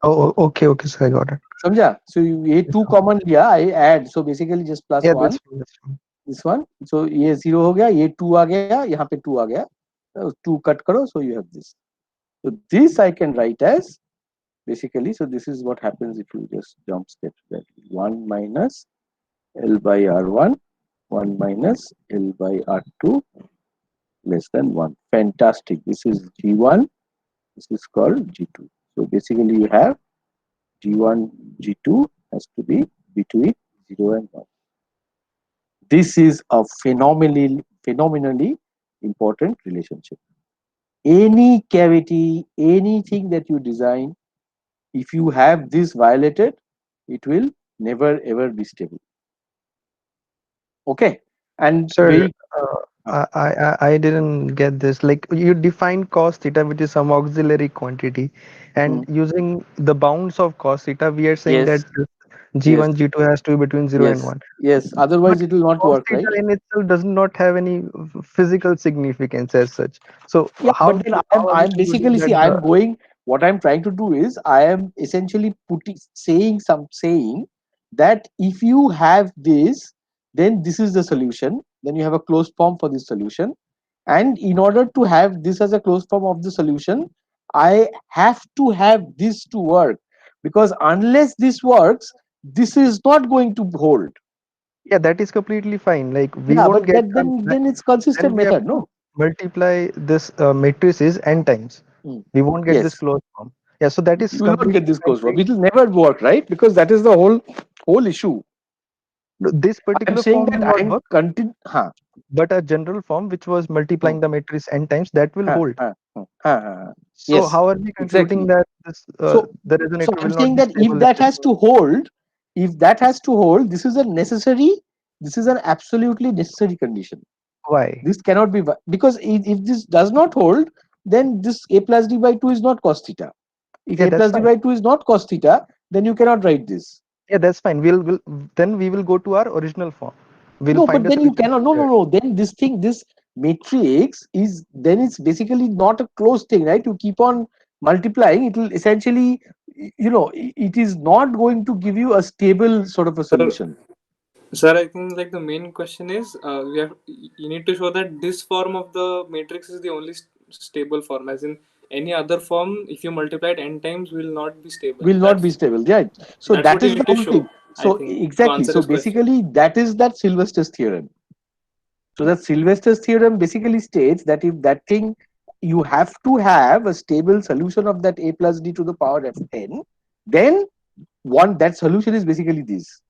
Oh, okay, sir, I got it. समझा? So ये 2 common लिया, I add, so basically just plus Yeah, 1. that's fine. This one, so ये 0 हो गया, ये 2 आ गया, यहाँ पे 2 आ गया, 2 cut करो, so you have this. So this I can write as basically, so this is what happens if you just jump step back. 1 minus L by R1, 1 minus L by R2 less than 1. Fantastic. This is G1, this is called G2. So basically you have G1, G2 has to be between 0 and 1. This is a phenomenally important relationship. Any cavity, anything that you design, if you have this violated, it will never ever be stable. Okay, and Sir, very I didn't get this. Like you define cos theta, which is some auxiliary quantity, and using the bounds of cos theta, we are saying yes, that G1, G2 has to be between 0 and yes, 1. yes. Otherwise, But it will not cos work, theta right? in itself does not have any physical significance as such. So Yeah, how but then how are we I'm concluding basically, see, that I'm going. What I'm trying to do is I am essentially saying that if you have this, then this is the solution. Then you have a closed form for this solution. And in order to have this as a closed form of the solution, I have to have this to work, because unless this works, this is not going to hold. yeah, that is completely fine. Like we Yeah, won't but get then it's then consistent we have method, to no? multiply this matrices n times. Mm. We won't get this Yes, closed form. Yeah, so that is you will not completely get this fine. closed form. It will never work, right? Because that is the whole issue. This I'm particular saying form that will not I'm work, but a general form which was hmm, multiplying the matrix n times, that will hold. So yes, how are we concluding exactly. that this So the so resonator I'm will not saying be that if stable if that this has goes? to hold, this is a necessary, this is an absolutely necessary condition. Why? This cannot be because if this does not hold, then this a plus d by 2 is not cos theta. If Yeah, a that's plus d fine. by 2 is not cos theta, then you cannot write this. Yeah, that's fine. We'll then we will go to our original form. We'll No, find but a then you solution cannot. from No, no, there. no. Then this matrix is, then it's basically not a closed thing, right? You keep on multiplying, it will essentially, it is not going to give you a stable sort of a Sir, solution. sir, I think like the main question is you need to show that this form of the matrix is the only stable form. As in any other form, if you multiply it n times, will not be stable. Will not be stable, right? So That's that what you is the need to whole thing. show. I So think to exactly. answer So his question. basically, that is that Sylvester's theorem. So that Sylvester's theorem basically states that if that thing, you have to have a stable solution of that a plus d to the power of n, then that solution is basically this.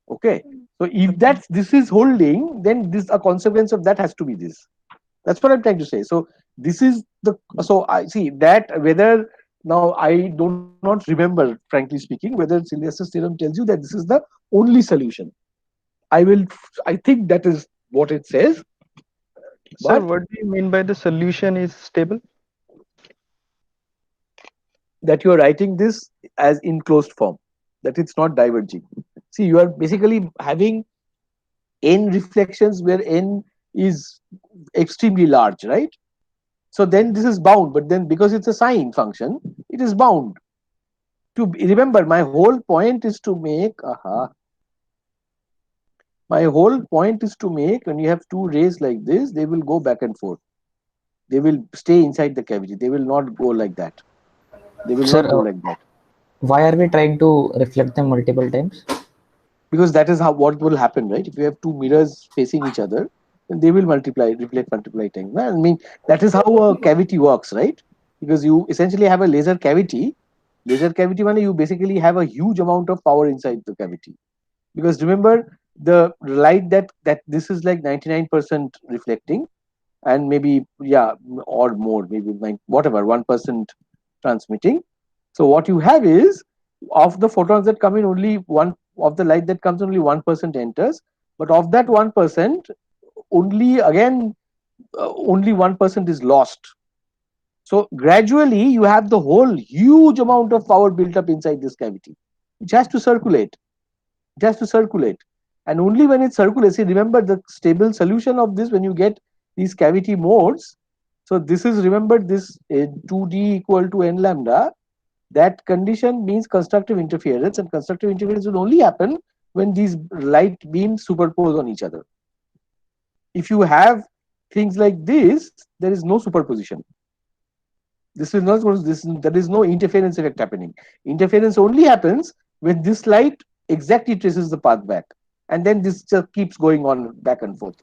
Okay, so if this is holding, then this a consequence of that has to be this. That's what I'm trying to say. So this is so I see that whether now I do not remember, frankly speaking, whether Sylvester's theorem tells you that this is the only solution. I think that is what it says. Sir, But what do you mean by the solution is stable? that you are writing this as in closed form, that it's not diverging. See, you are basically having n reflections where n is extremely large, right? So then this is bound, but then because it's a sine function, it is bound. To remember, my whole point is to make, my whole point is to make when you have two rays like this, they will go back and forth. They will stay inside the cavity. They will not go like that. They will Sir, not go like that. why are we trying to reflect them multiple times? Because that is how what will happen, right? If you have two mirrors facing each other, then they will multiply, reflect, multiply time. I mean, that is how a cavity works, right? Because you essentially have a laser cavity. Laser cavity means you basically have a huge amount of power inside the cavity. Because remember, the light that this is like 99% reflecting, and maybe, yeah, or more, maybe like whatever 1% transmitting. So what you have is, of the photons that come in, only one of the light that comes, only 1% enters, but of that 1%, only again only 1% is lost. So gradually you have the whole huge amount of power built up inside this cavity, which has to circulate. It has to circulate. And only when it circulates, see, remember the stable solution of this, when you get these cavity modes. So this is, remember this 2D equal to n lambda. That condition means constructive interference, and constructive interference will only happen when these light beams superpose on each other. If you have things like this, there is no superposition. This is not this. There is no interference effect happening. Interference only happens when this light exactly traces the path back, and then this just keeps going on back and forth,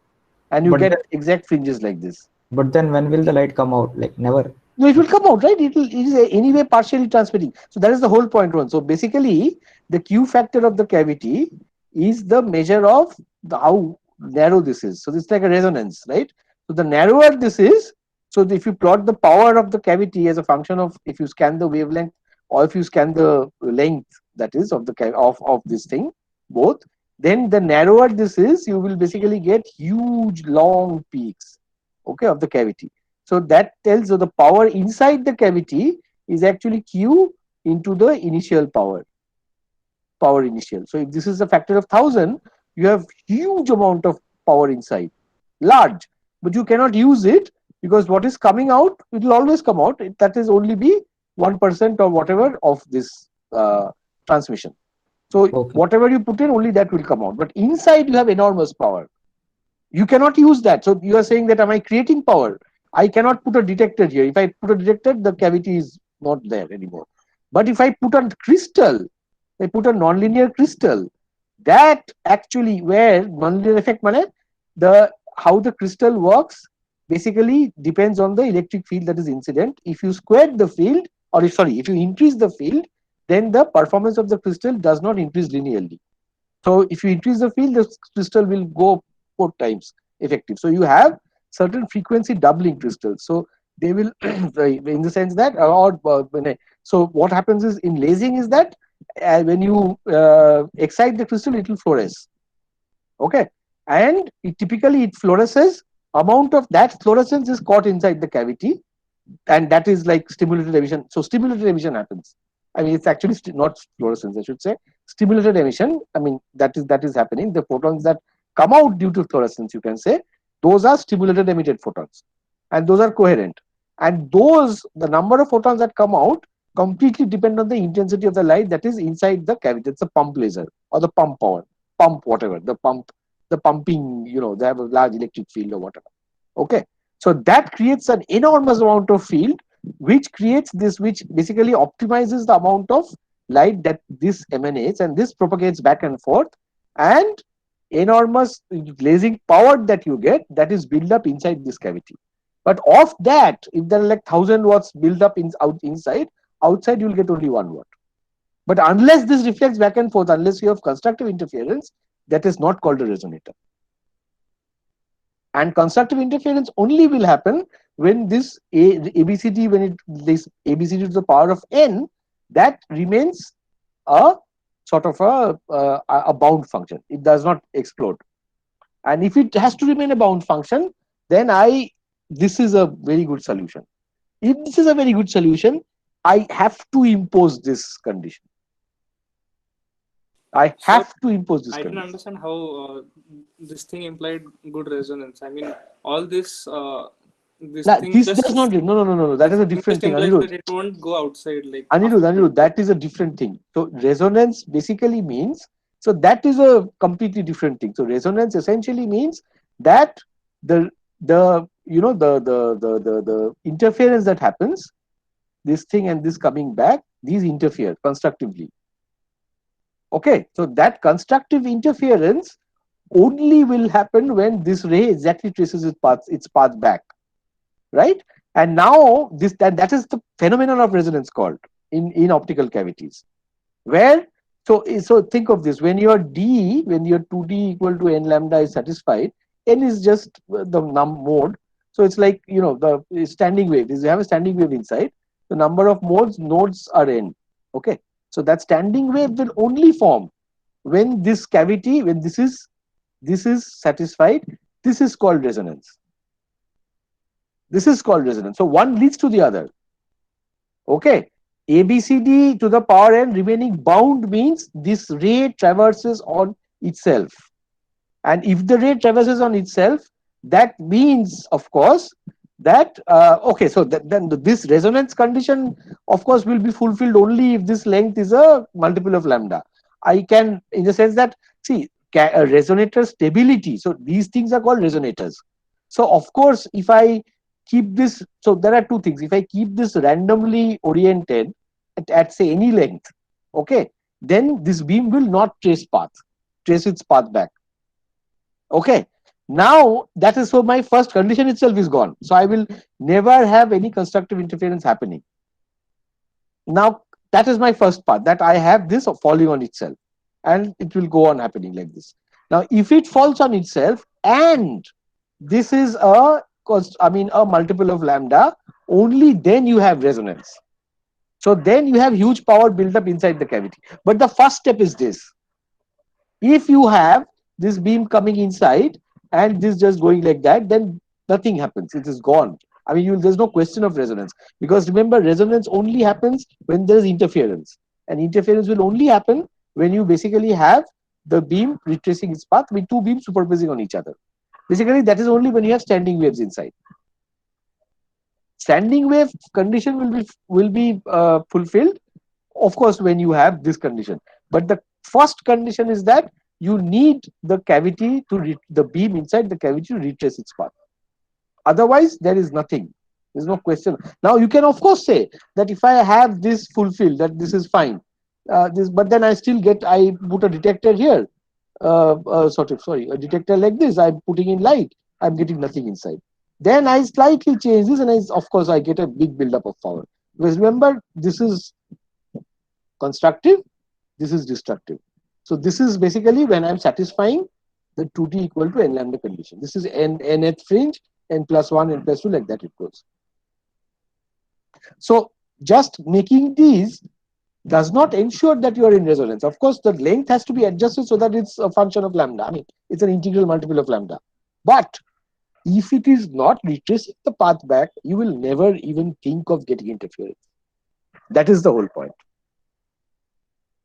and you But get exact fringes like this. but then when will the light come out? Like never. No, it will come out, right? It is anyway partially transmitting. So that is the whole point one. So basically, the Q factor of the cavity is the measure of the how narrow this is. So it's like a resonance, right? So the narrower this is, so if you plot the power of the cavity as a function of, if you scan the wavelength or if you scan the length, that is of the of this thing, both, then the narrower this is, you will basically get huge long peaks, okay, of the cavity. So that tells you the power inside the cavity is actually Q into the initial power initial. So if this is a factor of 1000, you have huge amount of power inside, large, but you cannot use it because what is coming out, it will always come out. That is only be 1% or whatever of this transmission. So Okay. whatever you put in, only that will come out. But inside you have enormous power. You cannot use that. So you are saying that, am I creating power? I cannot put a detector here. If I put a detector, the cavity is not there anymore. But if I put a crystal, I put a nonlinear crystal, that actually, where nonlinear effect means the how the crystal works basically depends on the electric field that is incident. If you square the field, or if you increase the field, then the performance of the crystal does not increase linearly. So if you increase the field, the crystal will go 4 times effective. So you have certain frequency doubling crystals. So they will, in the sense that, so what happens is in lasing is that when you excite the crystal, it will fluoresce. Okay, and typically it fluoresces. Amount of that fluorescence is caught inside the cavity, and that is like stimulated emission. So stimulated emission happens. I mean, it's actually not fluorescence, I should say. Stimulated emission, I mean, that is happening. The photons that come out due to fluorescence, you can say, those are stimulated emitted photons, and those are coherent. And those, the number of photons that come out completely depend on the intensity of the light that is inside the cavity. It's a pump laser or the pump power, pump whatever, the pumping, they have a large electric field or whatever. Okay, so that creates an enormous amount of field, which creates this, which basically optimizes the amount of light that this emanates, and this propagates back and forth, and enormous lasing power that you get, that is built up inside this cavity. But of that, if there are like 1000 watts built up inside, outside you'll get only 1 watt. But unless this reflects back and forth, unless you have constructive interference, that is not called a resonator. And constructive interference only will happen when this ABCD, this ABCD to the power of n, that remains a sort of a bound function. It does not explode. And if it has to remain a bound function, then this is a very good solution. If this is a very good solution, I have to impose this condition. I So have to impose this I didn't condition. understand how this thing implied good resonance. I mean, all this Now, thing this just does not, no. That this is a thing different just thing, implies Anirudh. that it won't go outside like Anirudh, that is a different thing. So resonance basically means, so that is a completely different thing. So resonance essentially means that the interference that happens, this thing and this coming back, these interfere constructively. Okay, so that constructive interference only will happen when this ray exactly traces its path back, right? And now that is the phenomenon of resonance called in optical cavities, where so think of this: when your 2D equal to n lambda is satisfied, n is just the mode. So it's like, the standing wave is, you have a standing wave inside, the number of nodes are n. Okay, so that standing wave will only form when this is satisfied. This is called resonance. So one leads to the other. Okay, ABCD to the power n remaining bound means this ray traverses on itself. And if the ray traverses on itself, that means, of course, that okay, so then this resonance condition, of course, will be fulfilled only if this length is a multiple of lambda. I can, in the sense that, see, a resonator stability. So these things are called resonators. So of course, if I keep this, so there are two things. If I keep this randomly oriented at say any length, okay, then this beam will not trace its path back. Okay, now that is, so my first condition itself is gone. So I will never have any constructive interference happening. Now that is my first part, that I have this falling on itself, and it will go on happening like this. Now if it falls on itself and this is a multiple of lambda, only then you have resonance. So then you have huge power built up inside the cavity. But the first step is this: if you have this beam coming inside and this just going like that, then nothing happens. It is gone. I mean, there's no question of resonance, because remember, resonance only happens when there is interference, and interference will only happen when you basically have the beam retracing its path with two beams superposing on each other. Basically, that is only when you have standing waves inside. Standing wave condition will be fulfilled, of course, when you have this condition. But the first condition is that you need the cavity the beam inside the cavity to retrace its path. Otherwise, there is nothing. There's no question. Now you can of course say that if I have this fulfilled, that this is fine. But then I put a detector here, a detector like this. I'm putting in light. I'm getting nothing inside. Then I slightly change this, and of course I get a big buildup of power. Because remember, this is constructive, this is destructive. So this is basically when I'm satisfying the 2D equal to n lambda condition. This is nth fringe, n plus 1, n plus 2, like that it goes. So just making these does not ensure that you are in resonance. Of course, the length has to be adjusted so that it's a function of lambda. I mean, it's an integral multiple of lambda. But if it is not retracing the path back, you will never even think of getting interference. That is the whole point.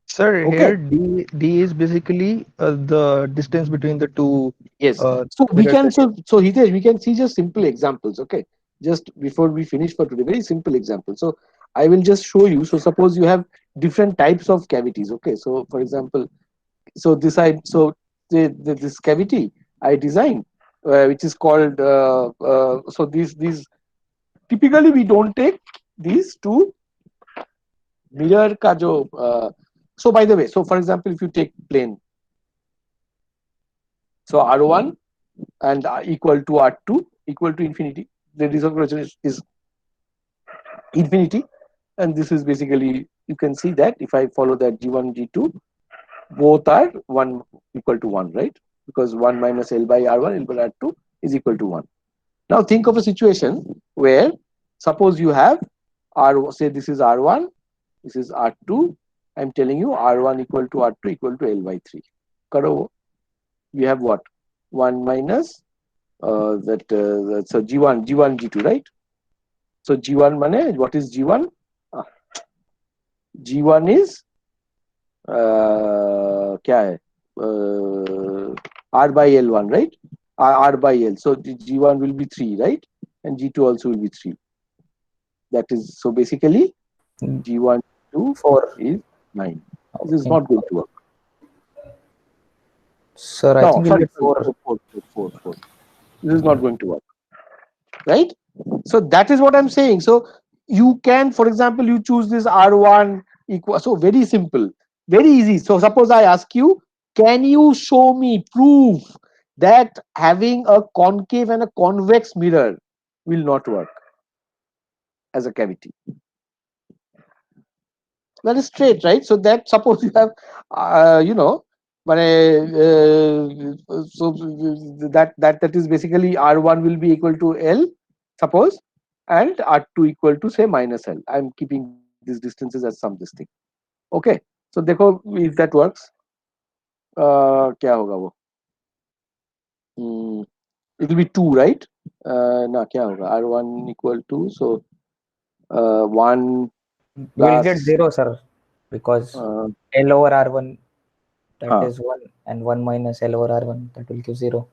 Sir, Okay. here D is basically the distance between the two Yes. uh, So we mirror can, circuits. so Hitesh, we can see just simple examples. Okay. Just before we finish for today, very simple example. So I will just show you. So suppose you have different types of cavities. Okay. So for example, this cavity I designed, which is called so these typically we don't take these two mirror ka jo. So by the way, so for example, if you take plane, so R1 and equal to R2 equal to infinity, the result is infinity, and this is basically, you can see that if I follow that G1 G2, both are 1 equal to 1, right? Because 1 minus L by R1 L by R2 is equal to 1. Now think of a situation where suppose you have say this is R1, this is R2. I'm telling you R1 equal to R2 equal to L by 3. Karo, we have what? 1 minus so G1, G2, right? So G1 mane, what is G1? G1 is क्या है? R by L1, right? R by L. So the G1 will be 3, right? And G2 also will be 3. That is, so basically G1, 2 4. is 9. This is not going to work. Sir, I No, think sorry, you'll 4. This is not going to work, right? So that is what I'm saying. So you can, for example, you choose this R1 equal. So very simple, very easy. So suppose I ask you, can you show me proof that having a concave and a convex mirror will not work as a cavity? That is straight, right? So that suppose you have, but so that is basically R1 will be equal to L, suppose, and R2 equal to say minus L. I'm keeping these distances as some this thing. Okay, so देखो if that works, क्या होगा वो? It will be 2, right? ना क्या होगा? R1 equal to, so 1 we'll get plus 0, sir, because L over R1, that is 1, and 1 minus L over R1, that will give 0.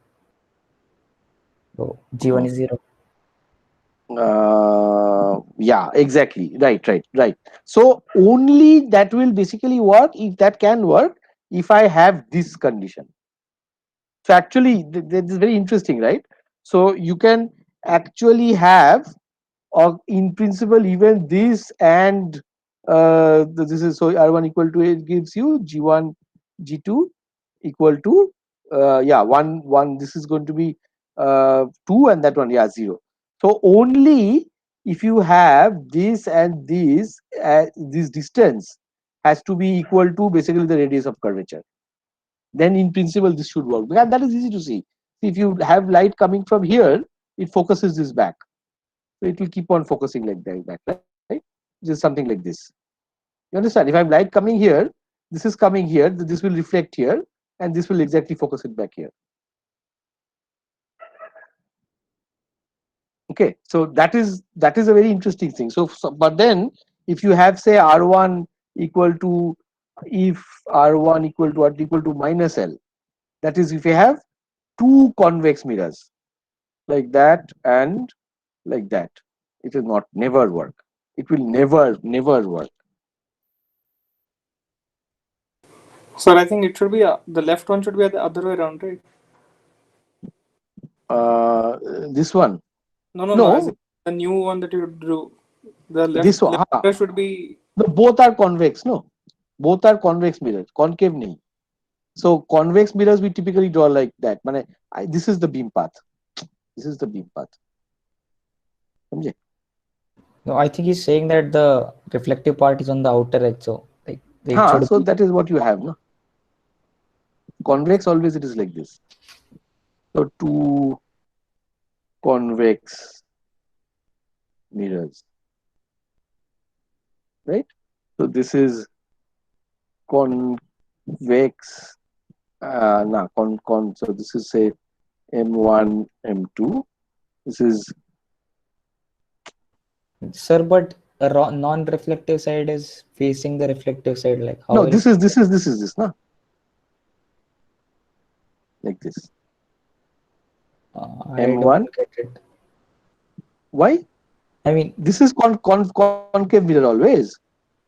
So G1 is 0. Yeah, exactly, right. So only that will basically work, if that can work, if I have this condition. So actually this is very interesting, right? So you can actually have, or in principle, even this, and this is, so R1 equal to, it gives you G1 G2 equal to 1, this is going to be 2, and that one, 0. So only if you have this and this distance has to be equal to basically the radius of curvature, then in principle this should work, because that is easy to see. If you have light coming from here, it focuses this back, so it will keep on focusing like that, right? Just something like this. You understand? If I have light coming here, this is coming here, this will reflect here, and this will exactly focus it back here. Okay, so that is a very interesting thing. So but then if you have, say, R1 equal to, if R1 equal to what, equal to minus L, that is if you have two convex mirrors like that and like that, it will not never work. It will never work. Sir, I think it should be the left one should be the other way around, right? This one. No. As in the new one that you drew, the This one. left mirror should be. No, both are convex. No, both are convex mirrors. Concave nahi. So convex mirrors we typically draw like that. This is the beam path. This is the beam path. समझे? No, I think he's saying that the reflective part is on the outer edge, so like it should So be. that is what you have, no? Convex always it is like this. So two convex mirrors, right? So this is convex. So this is, say, M1, M2. This is, Sir, but a non-reflective side is facing the reflective side. Like how? no, this is this, no? Like this. I M1. don't get it. Why? I mean, This is concave mirror always.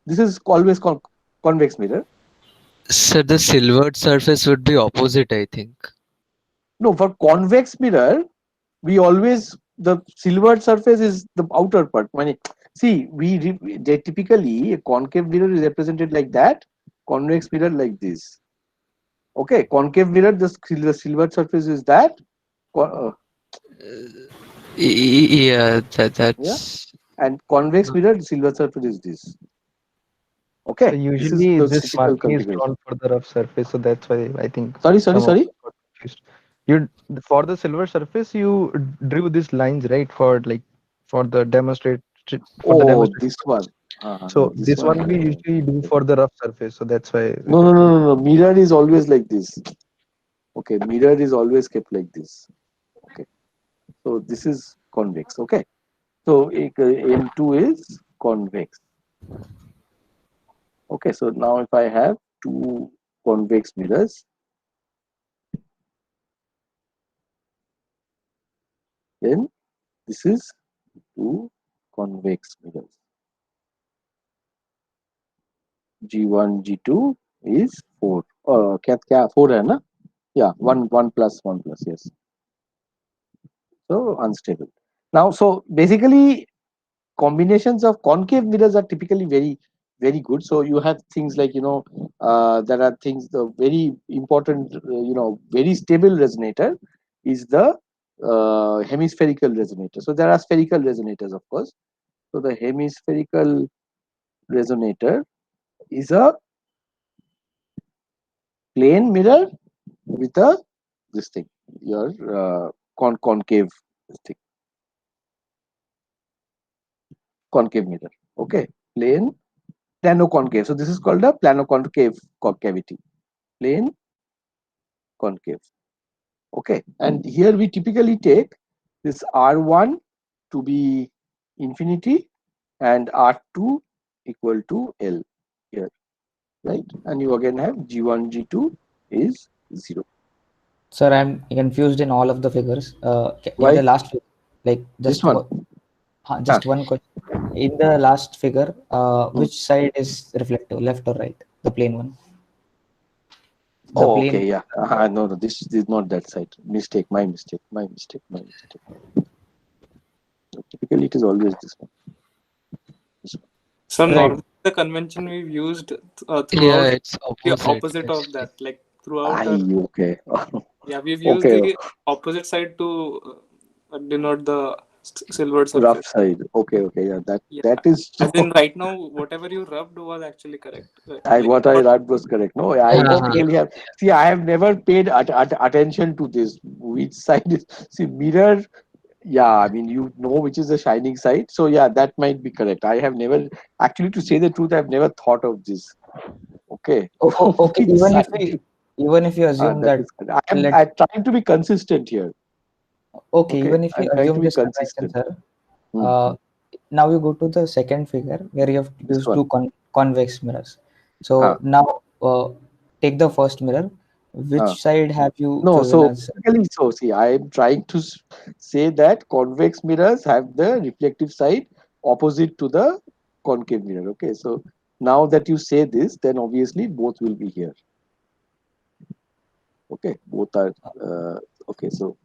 This is always convex mirror. Sir, the silvered surface would be opposite, I think. No, for convex mirror, we always, the silvered surface is the outer part. See, they typically, a concave mirror is represented like that, convex mirror like this. Okay, concave mirror, the silvered surface is that. Yeah, that's. And convex mirror, the silver surface is this. Okay, So this is usually the this typical marking is configuration. drawn for the rough surface, so that's why I think. Sorry. some of us got confused. You for the silver surface, you drew these lines, right? For the demonstrate for the demonstration. This one. So this one we usually do for the rough surface, so that's why. No. Mirror is always like this. Okay, mirror is always kept like this. Okay, So this is convex. Okay. So M2 is convex. Okay. So now if I have two convex mirrors, then this is two convex mirrors. G1, G2 is 4. क्या 4 है ना? Yeah, 1 plus 1 plus, yes. So unstable. Now, so basically combinations of concave mirrors are typically very good. So you have things like, there are things, the very important, very stable resonator is the hemispherical resonator. So there are spherical resonators, of course. So the hemispherical resonator is a plane mirror with a this thing, your concave thing, concave mirror. Okay, plane plano concave. So this is called a plano concave cavity, plane concave. Okay, and here we typically take this R1 to be infinity and R2 equal to L here, right? And you again have G1, G2 is 0. Sir, I'm confused in all of the figures. Why? The last figure, like This just one? just one question. In the last figure, Hmm. which side is reflective, left or right? The plane one. The Oh, plane. okay, yeah. No, this is not that side. Mistake, my mistake. Typically, it is always this one. So Right. normally the convention we've used Yeah, throughout it's the opposite. opposite of Actually. that. Like throughout our, Okay. yeah, we've used Okay, the opposite side to denote the silver rough surface. side. Okay, yeah. That Yeah, is as in right now, whatever you rubbed was actually correct. Like what I read was correct. No, I Okay. typically have. See, I have never paid attention to this. Which side is see mirror? Yeah, I mean you know which is the shining side. So yeah, that might be correct. I have never actually, to say the truth, I've never thought of this. Okay, Okay. which side? Even if you assume That that, is correct. let's I'm trying to be consistent here. okay, Okay, even if you I'm trying to assume be this convention, consistent. sir, Hmm. uh, now you go to the second figure where you have This used one. two convex mirrors. So Huh. now take the first mirror. Which Huh. side have you No, chosen so as? basically, so see, I am trying to say that convex mirrors have the reflective side opposite to the concave mirror. Okay, so now that you say this, then obviously both will be here. Okay, both are okay. So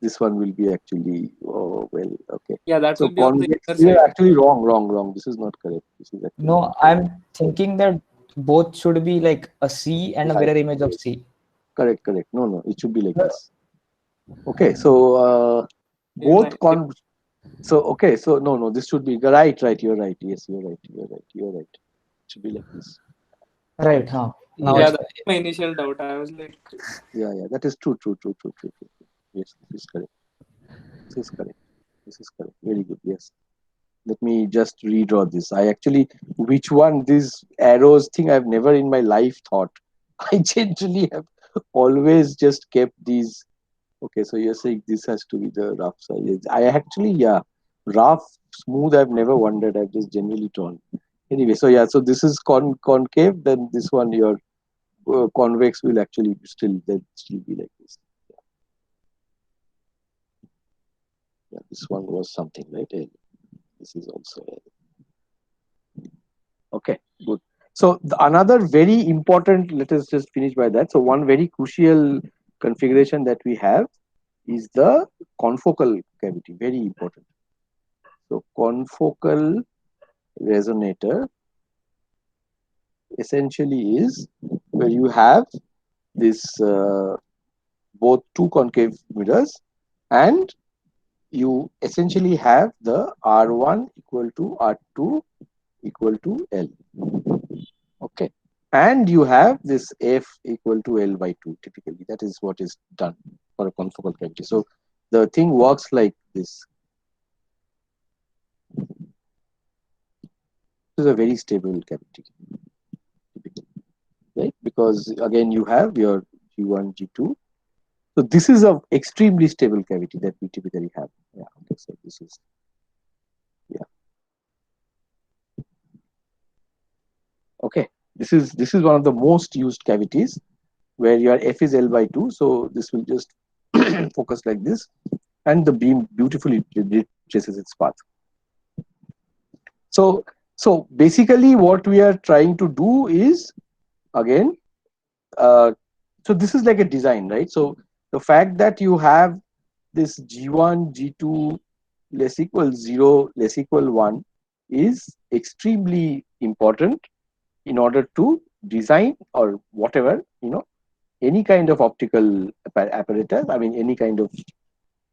this one will be actually, oh well, okay. yeah, that So will be on the convex inner mirror side. actually wrong. This is not correct. This is actually not No, correct. I'm thinking that both should be like a C and a Yeah, mirror image of C. correct. No, it should be like this. Okay, so Even both I, so okay, so no, this should be right. You're right. Yes, you're right. It should be like this. Right, huh? Now yeah, it's Yeah, that's my initial doubt. I was like, Yeah, that is true. Yes, this is correct. This is correct. Very good. Yes. Let me just redraw this. I actually, which one, this arrows thing, I've never in my life thought. I generally have always just kept these. Okay, so you're saying this has to be the rough side. Yes, I actually, yeah, rough, smooth, I've never wondered. I've just generally drawn. Anyway, so yeah, so this is concave, then this one, your convex will actually still be like this. Yeah, this one was something, right? And this is also okay, good. So another very important, let us just finish by that. So one very crucial configuration that we have is the confocal cavity, very important. So confocal resonator essentially is where you have this both two concave mirrors, and you essentially have the R1 equal to R2 equal to L. Okay, and you have this F equal to L by 2. Typically, that is what is done for a confocal cavity. So the thing works like this. This is a very stable cavity, typically, right? Because again, you have your G1, G2. So this is a extremely stable cavity that we typically have. this is. Yeah. Okay. This is one of the most used cavities where your f is L by 2. So this will just focus like this, and the beam beautifully traces its path. So basically what we are trying to do is, again, so this is like a design, right? So the fact that you have this G1, G2 less equal 0, less equal 1 is extremely important in order to design or whatever, any kind of optical apparatus, I mean, any kind of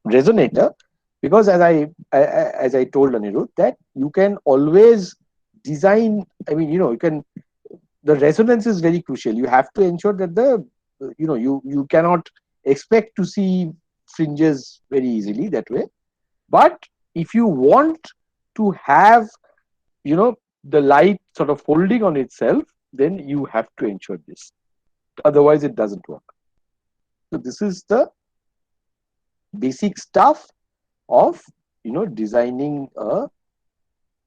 resonator, because as I told Anirudh, that you can always design, I mean, you can, the resonance is very crucial. You have to ensure that you cannot expect to see fringes very easily that way. But if you want to have, the light sort of holding on itself, then you have to ensure this. Otherwise, it doesn't work. So this is the basic stuff of, designing a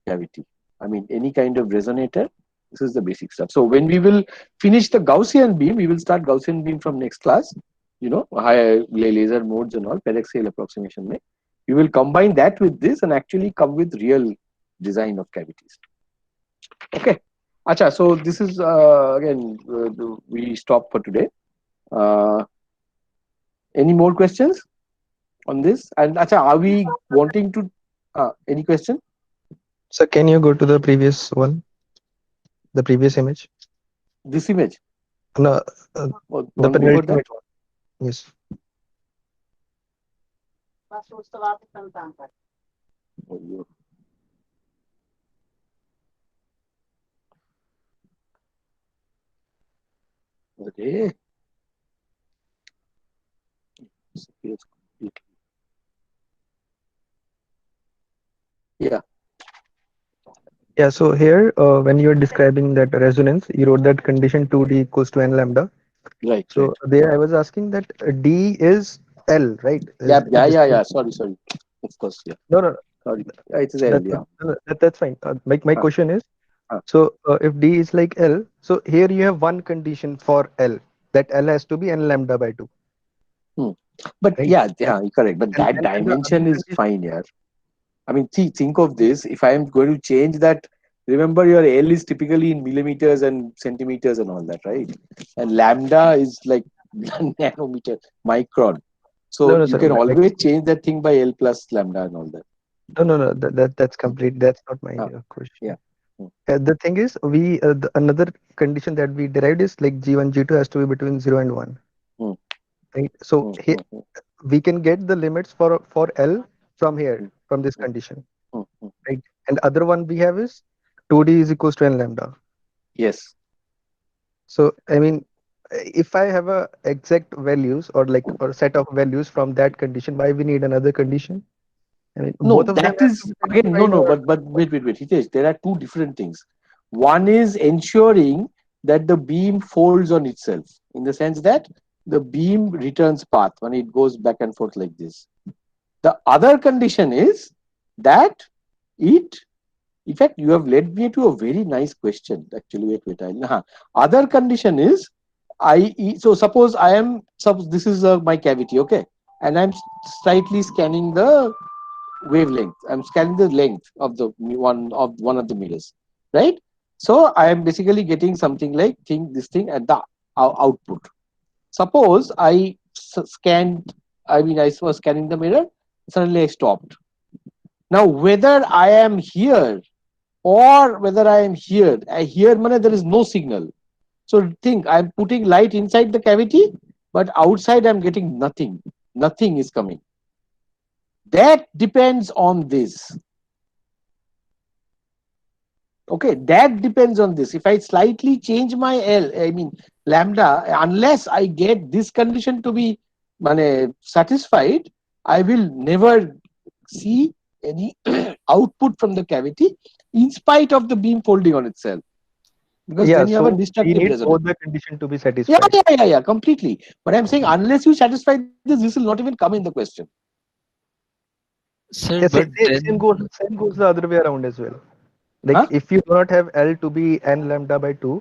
cavity. I mean, any kind of resonator. This is the basic stuff. So when we will finish the Gaussian beam, we will start Gaussian beam from next class. Higher laser modes and all, paraxial approximation. We will combine that with this and actually come with real design of cavities. Okay. Acha, so this is again, we stop for today. Any more questions on this? And Acha, are we wanting to, any question? So can you go to the previous one, the previous image? This image? No, Or the one before that? penultimate one. Yes. Oh, you- Okay. Disappears completely. Yeah. Yeah, so here, when you're describing that resonance, you wrote that condition 2D equals to n lambda. Right. So Right. there I was asking that D is L, right? Yeah. Is this Yeah. Sorry. Of course. Yeah. No, Sorry. Yeah, it is L. that, Yeah. that's fine. My Uh, question is, uh. so if D is like L, so here you have one condition for L, that L has to be n lambda by 2, But right? yeah, correct. But that And the other dimension is condition, fine. Yeah. I mean, think of this. If I am going to change that, remember your L is typically in millimeters and centimeters and all that, right? And lambda is like nanometer, micron. So no, you sir. can always change that thing by L plus lambda and all that. No. That's complete. That's not my Ah, question. yeah. Hmm. The thing is, another condition that we derived is like G1, G2 has to be between 0 and 1, Hmm. right? So Hmm. here we can get the limits for L from Hmm. here, from this Hmm. condition, Hmm. Hmm. right? And other one we have is 2D is equals to n lambda. Yes. So I mean, if I have a exact values or like or set of values from that condition, why we need another condition? I mean, No, both of them that have to is be again no, satisfied, or but wait, Hitesh. There are two different things. One is ensuring that the beam folds on itself, in the sense that the beam returns path when it goes back and forth like this. The other condition is that it, in fact, you have led me to a very nice question. Actually, wait. Other condition is so suppose this is my cavity, okay, and I'm slightly scanning the wavelength. I'm scanning the length of the one of the mirrors, right? So I am basically getting something like this thing at the output. Suppose scanned. I mean, I was scanning the mirror. Suddenly, I stopped. Now, whether I am here or whether I am here, there is no signal. So think I'm putting light inside the cavity, but outside I'm getting nothing. Nothing is coming. That depends on this. Okay, that depends on this. If I slightly change my lambda, unless I get this condition to be satisfied, I will never see any output from the cavity in spite of the beam folding on itself. Because yeah. then you have a So we destructive need both resonance. the condition to be satisfied. Yeah, completely. But I'm saying unless you satisfy this will not even come in the question. Sir, Yeah, but same then goes the other way around as well. Like Huh? if you do not have L to be n lambda by 2,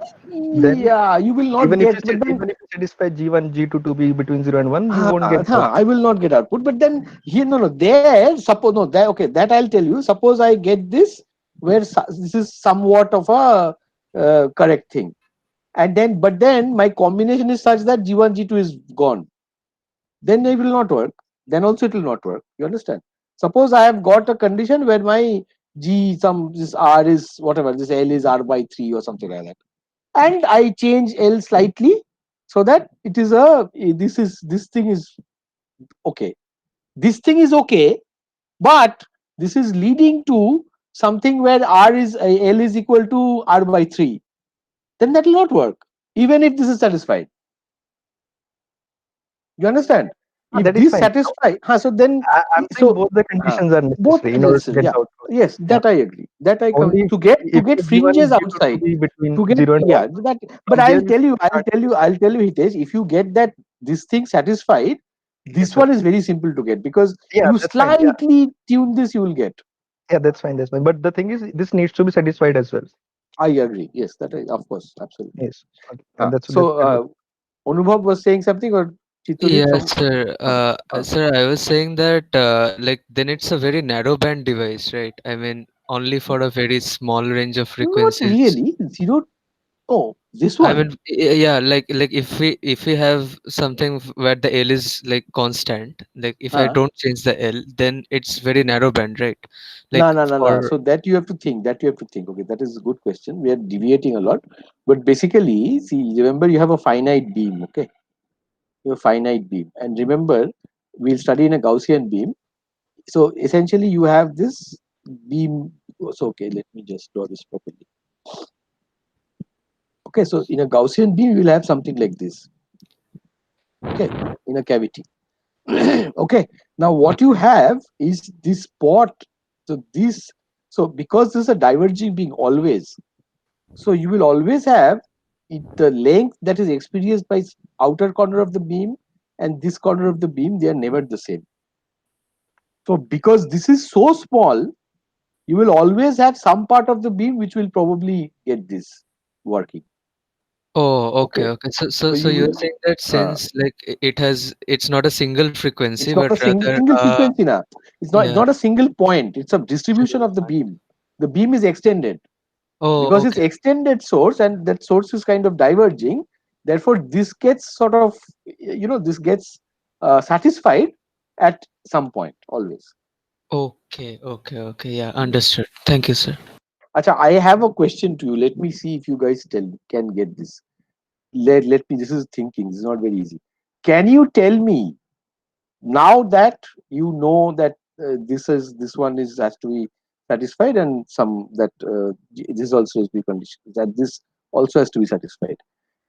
then Yeah, you will not even if get. you But then, even if you satisfy G1, G2 to be between 0 and 1, you won't get output. I will not get output. But then here, no, no. There, suppose no. That okay. That I'll tell you. Suppose I get this, where this is somewhat of a correct thing, and then but then my combination is such that G1, G2 is gone. Then it will not work. Then also it will not work. You understand? Suppose I have got a condition where my this R is whatever, this L is R by 3 or something like that, and I change L slightly so that it is this thing is okay. This thing is okay, but this is leading to something where L is equal to R by 3. Then that will not work, even if this is satisfied. You understand? If That is this fine. satisfy, so then I'm saying so both the uh, conditions are both necessary are in order to necessary. get Yeah, the output. yes, Yeah. that I agree. That I come Only to if get your G1 fringes and G2 to outside. be between To get 0 and 1, that. But from there I'll we tell you, start. I'll tell you, Hitesh. If you get that this thing satisfied, Yes, this sir. one is very simple to get because Yeah, you that's fine. Yeah, slightly tune this, you will get. yeah, that's fine. That's fine. But the thing is, this needs to be satisfied as well. I agree. Yes, of course, absolutely. Yes. Okay. And So that's Anubhav was saying something, or Chitradeep, yes, some. sir. Uh, Sir, I was saying that like then it's a very narrow band device, right? I mean, only for a very small range of Not frequencies. really. Zero. Oh, this I one. mean, yeah, like if we have something where the L is like constant, like if I Uh, don't change the L, then it's very narrow band, right? Like No, no, no, no. for So that you have to think. That you have to think. Okay, that is a good question. We are deviating a lot, but basically, see, remember you have a finite beam. Okay, you have a finite beam, and remember, we'll study in a Gaussian beam. So essentially, you have this beam. So okay, let me just draw this properly. Okay, so in a Gaussian beam, you will have something like this. Okay, in a cavity. Okay, now what you have is this spot. So because this is a diverging being always. So you will always have the length that is experienced by outer corner of the beam and this corner of the beam, they are never the same. So because this is so small, you will always have some part of the beam which will probably get this working. oh, okay, Okay. okay. So So you you're will saying that since like it's not a single frequency, it's not but a rather single frequency now. It's yeah. not a single point, it's a distribution of the beam. The beam is extended. Oh, Because it's okay. extended source and that source is kind of diverging, therefore this gets sort of this gets satisfied at some point always. Okay, okay, okay. Yeah, understood. Thank you, sir. Acha, I have a question to you. Let me see if you guys can get this. Let me, this is thinking, this is not very easy. Can you tell me, now that you know that this one is has to be satisfied, and some that this also is precondition that this also has to be satisfied.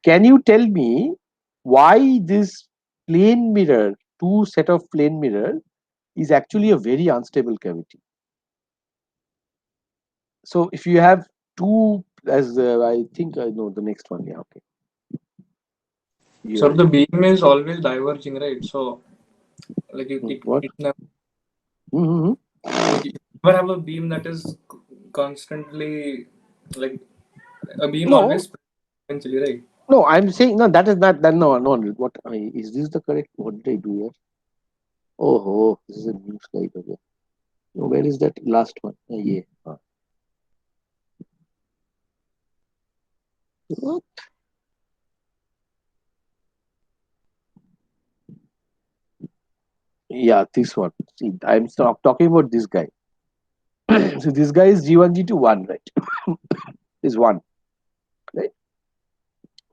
Can you tell me why this plane mirror, two set of plane mirror, is actually a very unstable cavity? So if you have two, as I think I know the next one. Yeah, okay. So Yeah. the beam is always diverging, right? So like What? it never, Mm-hmm. like you never have a beam that is constantly like a beam No, always eventually, right? no. I'm saying no. That is not that. No, no. What is this the correct? What did I do here? Oh, this is a new slide again. No, where is that last one? Yeah. What? Yeah, this one. See, I'm talking about this guy. So this guy is G1, G2, 1, right? Is 1, right?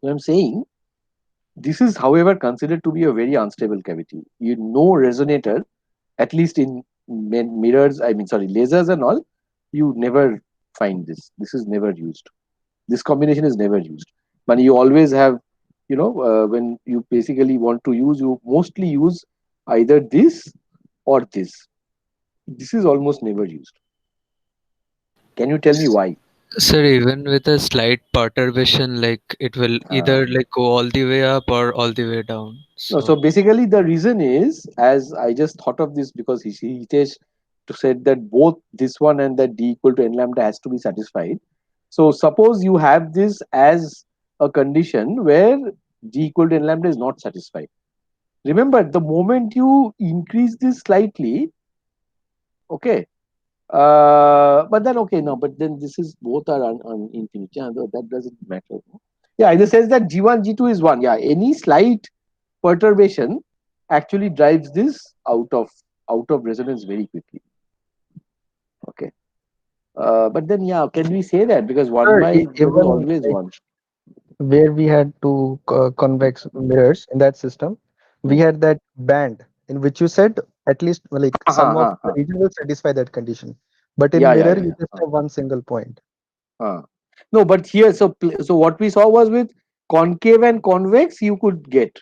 So I'm saying this is, however, considered to be a very unstable cavity. You know, resonator, at least in mirrors, I mean, sorry, lasers and all, you never find this. This is never used. This combination is never used. But you always have, when you basically want to use, you mostly use either this or this. This is almost never used. Can you tell me why? Sir, even with a slight perturbation, like it will Uh, either like go all the way up or all the way down. no, so So, basically the reason is, as I just thought of this because Hitesh said that both this one and that d equal to n lambda has to be satisfied. So suppose you have this as a condition where d equal to n lambda is not satisfied. Remember, the moment you increase this slightly, okay, but then okay, no, but then this is both are on infinity. Yeah, that doesn't matter. Yeah, it says that G1, G2 is one. Yeah, any slight perturbation actually drives this out of resonance very quickly. Okay. But then yeah, can we say that because one Sir, by there is even always like one. where we had two convex mirrors in that system, we Hmm. had that band in which you said at least like Ha, some of ha, the ha. region will satisfy that condition. But in Yeah, yeah, mirror, yeah, you just yeah. have one single point. No, but here, so what we saw was with concave and convex, you could get.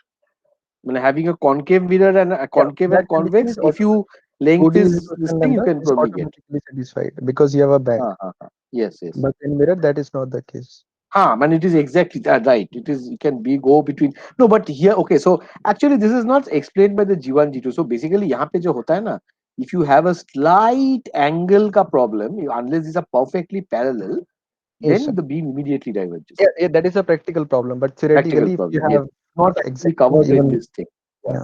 I mean, having a concave mirror and a Yeah, concave that and condition convex, is if auto you length OD is is equal to this n thing, you lambda can is probably get. automatically satisfied because you have a band. Yes, yes. But in mirror, that is not the case. Man, it is exactly that right. It is it can be go between no, but here okay. So actually, this is not explained by the G1 G2. So basically, यहाँ पे जो होता है ना, if you have a slight angle का problem, unless these are perfectly parallel, Yes, sir. then the beam immediately diverges. Yeah, yeah, that is a practical problem. But Practical theoretically, if you problem, yes. have Not actually exactly covered in even this thing. Yeah, yeah,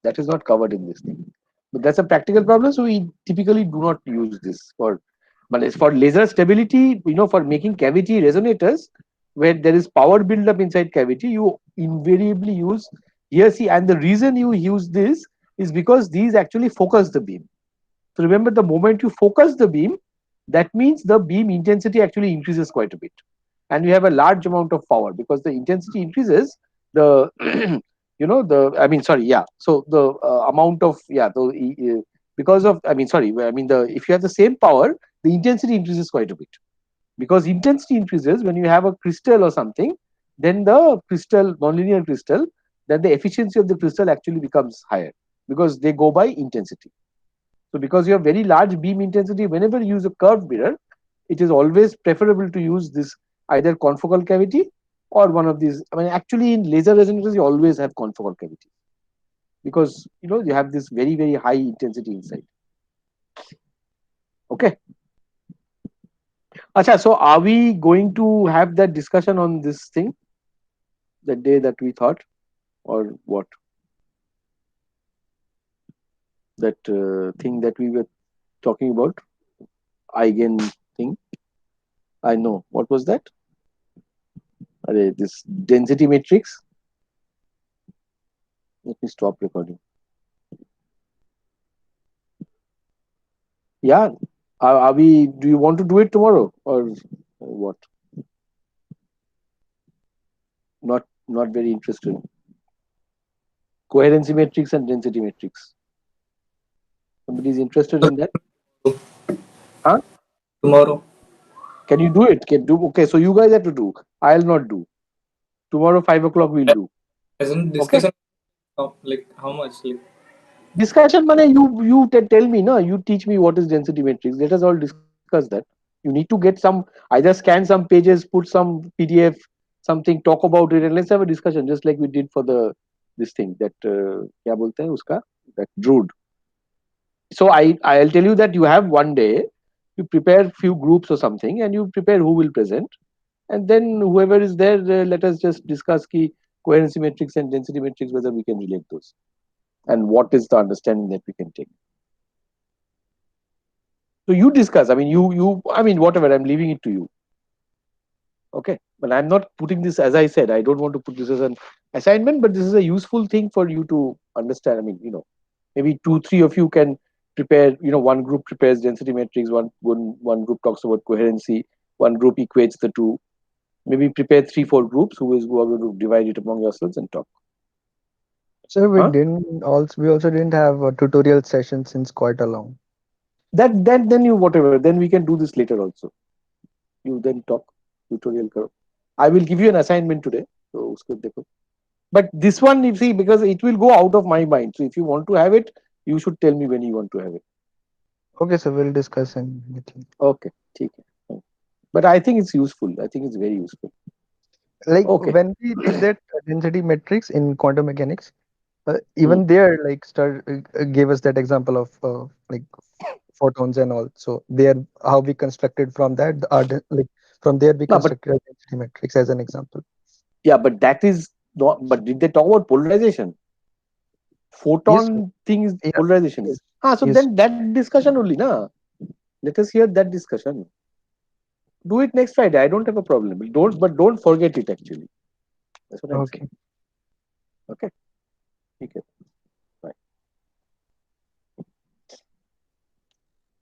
that is not covered in this thing. But that's a practical problem. So we typically do not use this for, but as for laser stability, for making cavity resonators, where there is power buildup inside cavity, you invariably use here. See, and the reason you use this is because these actually focus the beam. So remember, the moment you focus the beam, that means the beam intensity actually increases quite a bit, and you have a large amount of power because the intensity increases. The the I mean sorry yeah. So the amount of because of I mean sorry I mean the if you have the same power, the intensity increases quite a bit because intensity increases when you have a crystal or something. Then the crystal nonlinear crystal, then the efficiency of the crystal actually becomes higher because they go by intensity. So because you have very large beam intensity, whenever you use a curved mirror, it is always preferable to use this either confocal cavity or one of these. I mean, actually, in laser resonators, you always have confocal cavity because you have this very very high intensity inside. Okay. Acha, so are we going to have that discussion on this thing the day that we thought, or what? That thing that we were talking about, eigen thing. I know what was that. This density matrix. Let me stop recording. Yeah. Are we? Do you want to do it tomorrow or what? Not very interested. Coherency matrix and density matrix. Somebody is interested in that? Huh? Tomorrow. Can you do it? Can do? Okay. So you guys have to do. I'll not do. Tomorrow 5 o'clock we'll do. Isn't Okay. discussion like how much? Like Discussion, mane you tell me, no? You teach me what is density matrix. Let us all discuss that. You need to get some either scan some pages, put some PDF, something, talk about it, and let's have a discussion, just like we did for the this thing that क्या बोलते हैं उसका that Druid. So I'll tell you that you have one day, you prepare few groups or something, and you prepare who will present, and then whoever is there, let us just discuss ki coherency matrix and density matrix whether we can relate those, and what is the understanding that we can take. So you discuss. I mean, I mean, whatever. I'm leaving it to you. Okay, but I'm not putting this, as I said, I don't want to put this as an assignment, but this is a useful thing for you to understand. I mean, maybe 2 3 of you can prepare. One group prepares density matrix, one group talks about coherency, one group equates the two. Maybe prepare 3 4 groups who are going to divide it among yourselves and talk. so Huh? we also didn't have a tutorial session since quite a long. That then you whatever. Then we can do this later also. You then talk tutorial karo. I will give you an assignment today. So usko dekho. But this one, you see, because it will go out of my mind. So if you want to have it, you should tell me when you want to have it. Okay, so we'll discuss in meeting. Okay, ठीक है. Fine. But I think it's useful. I think it's very useful. Like Okay. when we did that density matrix in quantum mechanics, Hmm. even there like start gave us that example of like photons and all. So there, how we constructed from that, like from there we No, but constructed a density matrix as an example. yeah, but that is not. But did they talk about polarization? Yes, Photon thing is yeah, polarization. yes, So yes. then that discussion only, na. Let us hear that discussion. Do it next Friday. I don't have a problem. Don't forget it actually. That's what I'm saying. Okay. Okay. Okay.